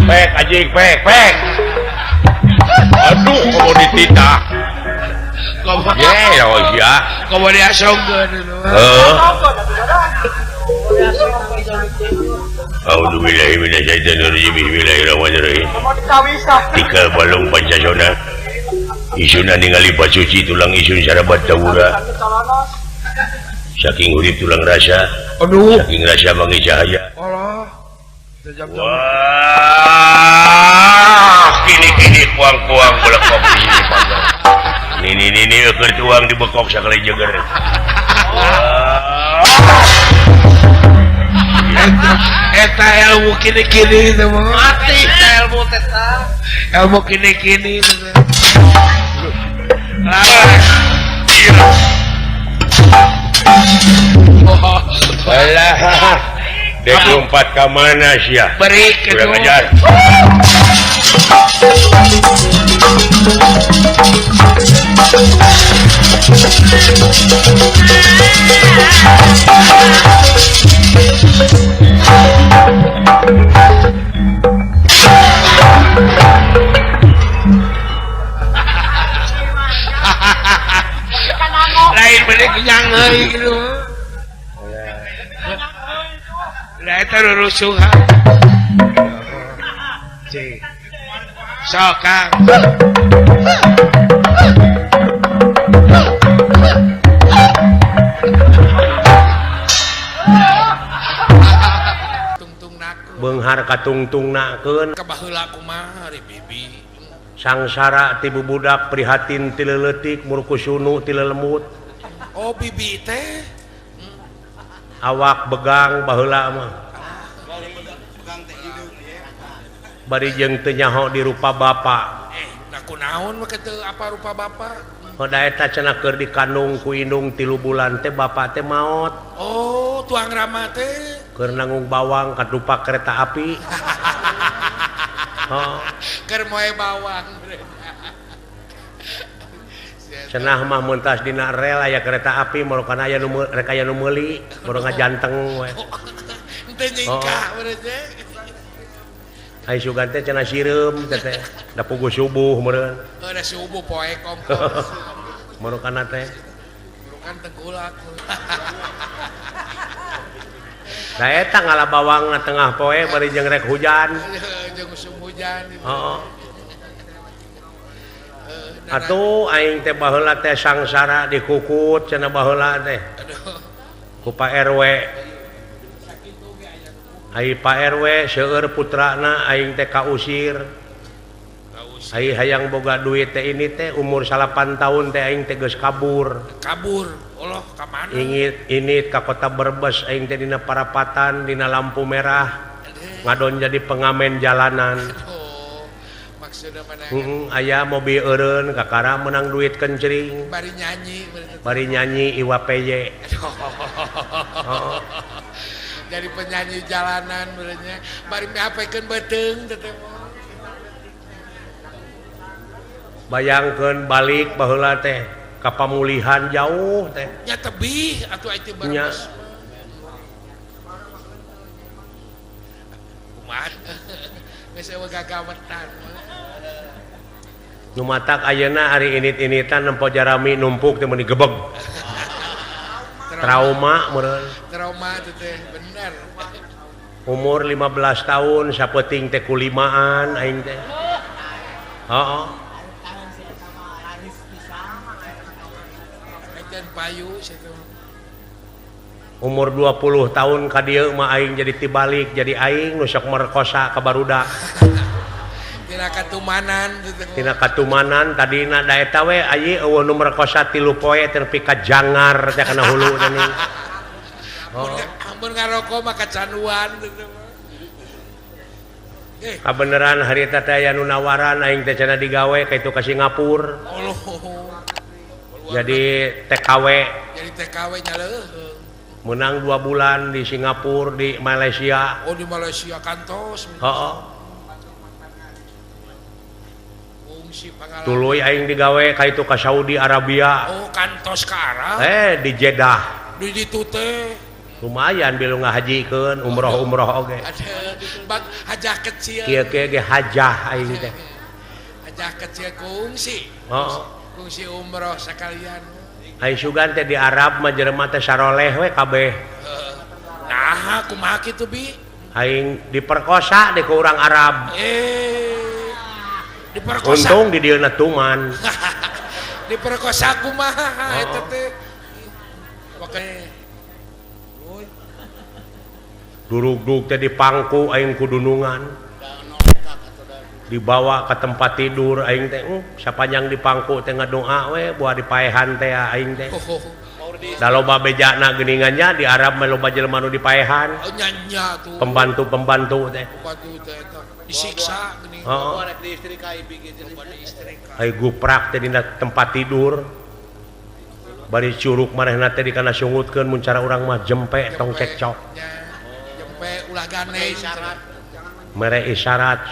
Pek anjing, pek. Aduh, kamu ditita. Ya, ya. kamu diasongkeun A'udzubillahi minasyaitonirrajim. Bismillahirrahmanirrahim. Tikal balung Pancasona. Isuna ningali pacuci tulang isun sarabat tawura. Saking urip tulang rasa, aduh saking rasa mangi cahaya. Allah Wah, kini kuang-kuang belekok di sini panggang. Nini keur tuang dibekok sakali jeger. eta ilmu kini-kini itu mah mati ilmu teta ilmu kini-kini itu Alah, dek lompat ke mana sia? beri Kurang kedua ajar. lain bener kenyang gitu. Lah eta rusuhan. Cik. Sok Kang. Beunghar katungtungnakeun Kabaheula kumaha ari bibi. sangsara ti budak prihatin ti leuleutik murkusunu ti lelemut. Oh bibi teh. Awak begang baheula mah. Bari jeung teu nyaho di rupa bapa. Nah kunaon mah kitu apa rupa bapa? Pada eta cenah keur dikandung ku indung 3 bulan teh bapa teh maot. Oh tuang rama teh. Keur nanggung bawang kadupa kereta api. Oh. Keur moe bawang. Cenah mah muntas dina rel aya kereta api morokan aya nu rek aya nu meuli, baru ngajanteng we. Teu nyingkah bener teh. Ai sugan teh cenah sireum teh teh. Da puguh subuh meureun. Da subuh poe kompos. Morokanna teh. Kan tengkulak. Da eta ngala bawangna tengah poe bari jeung rek hujan. Jeung musim hujan. Heeh. Atuh aing teh baheula teh sangsara dikukut cenah baheula teh. Ku Pak RW. Ai Pak RW seueur putrana aing teh kausir. Ai hayang boga duit teh ini teh umur 8 tahun teh aing teh geus kabur. Kabur. Allah ka mana? Ini ka kota Brebes aing teh dina parapatan dina lampu merah. Ngadon jadi pengamen jalanan. Maksudna mana? Aya mobil eureun kakara menang duit kencring. Bari nyanyi Iwa PY. Oh. Jadi penyanyi jalanan benernya. Bari mihapekeun beuteung teh. Bayangkeun balik baheula teh ka pamulihan jauh teh. Nya tebih atuh aya teh Brebes. Kumaha? Geus eueuh gagawetan. Nu matak ayeuna ari init-initan nempo jarami numpuk teh mun digebeg. Trauma meureun. Trauma teh bener. Umur 15 tahun sapeuting teh kulimaan aing teh. Heeh. Aing payu situ. Umur 20 tahun ka dieu mah aing jadi tibalik jadi aing nu sok merkosa ka barudak. Tina katumanan tadina da eta we ayi eueuh nu merkosa 3 poe teh nepi ka jangar teh kana hulu teh nih. Ampun ngaroko mah kacanduan. Kabeneran harita teh aya nu nawaran aing teh cenah digawe ka itu ka Singapura. Jadi TKW. Jadi TKW nya leuh. Menang 2 bulan di Singapura di Malaysia. Oh di Malaysia kantos. Heeh. Tuluy aing digawe ka itu ka Saudi Arabia. Oh kantos ka Arab. Di Jeddah. Di ditu teh. Lumayan bilu ngahajikeun umroh oge. Bag hajah kecil. Kieu ge hajah aing teh. Hajah kecil kungsi. Heeh. Kungsi umroh sakalian. Ai sugan teh di Arab mah jelema teh saroleh we kabeh. Nah, kumaha kitu bi? Aing diperkosa di ku urang Arab. Diperkosa. Untung di dieu na tuman. Diperkosa kumaha eta teh? Oke. Durug-durug teh dipangku aing ku dunungan. Dibawa ke tempat tidur aing teh sapanjang dipangku teh ngadoa we buah dipaehan teh aing teh. Da loba bejana geuningannya di Arab mah loba jelema nu dipaehan. Oh nyanya tuh. Pembantu teh. Pembantu teh disiksa geuning. Heeh. Ai guprak teh dina tempat tidur. Bari curug manehna teh dikana sungutkeun mun cara urang mah jempe tong cekcok. Jempe ulah gane isyarat. Mere isyarat.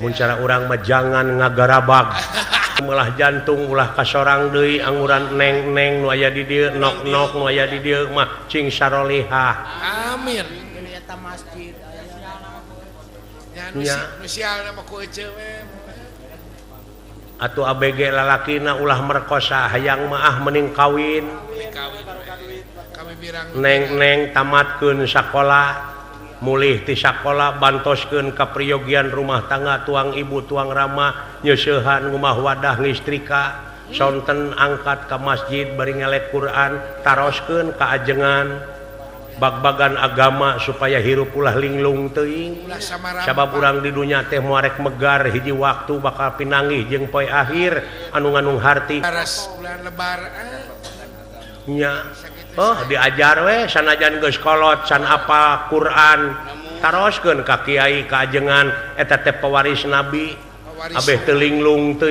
Mun cara urang mah jangan ngagarabag. Melah jantung ulah kasorang deui anguran neng-neng nu aya di dieu nok-nok nu aya di dieu mah cing sarolihah. Amin. Ini eta masjid aya. Nu sial nama ku ece we. atau ABG lalakina ulah merkosa hayang maah mening kawin kami birang neng tamatkeun sakola mulih ti sakola bantoskeun kapriyogian rumah tangga tuang ibu tuang rama nyeusehan ngumah wadah ngistrika sonten angkat ka masjid bari ngelek Quran taroskeun ka ajengan bag-bagan agama supaya hirup ulah linglung teuing sabab urang di dunya teh moarek megar hiji waktu bakal pinanggih jeung poe akhir anu nganung harti bulan lebar nya diajar we sanajan geus kolot san apa Quran taroskeun ka kiai ka ajengan eta teh pewaris nabi abeh teu linglung teuing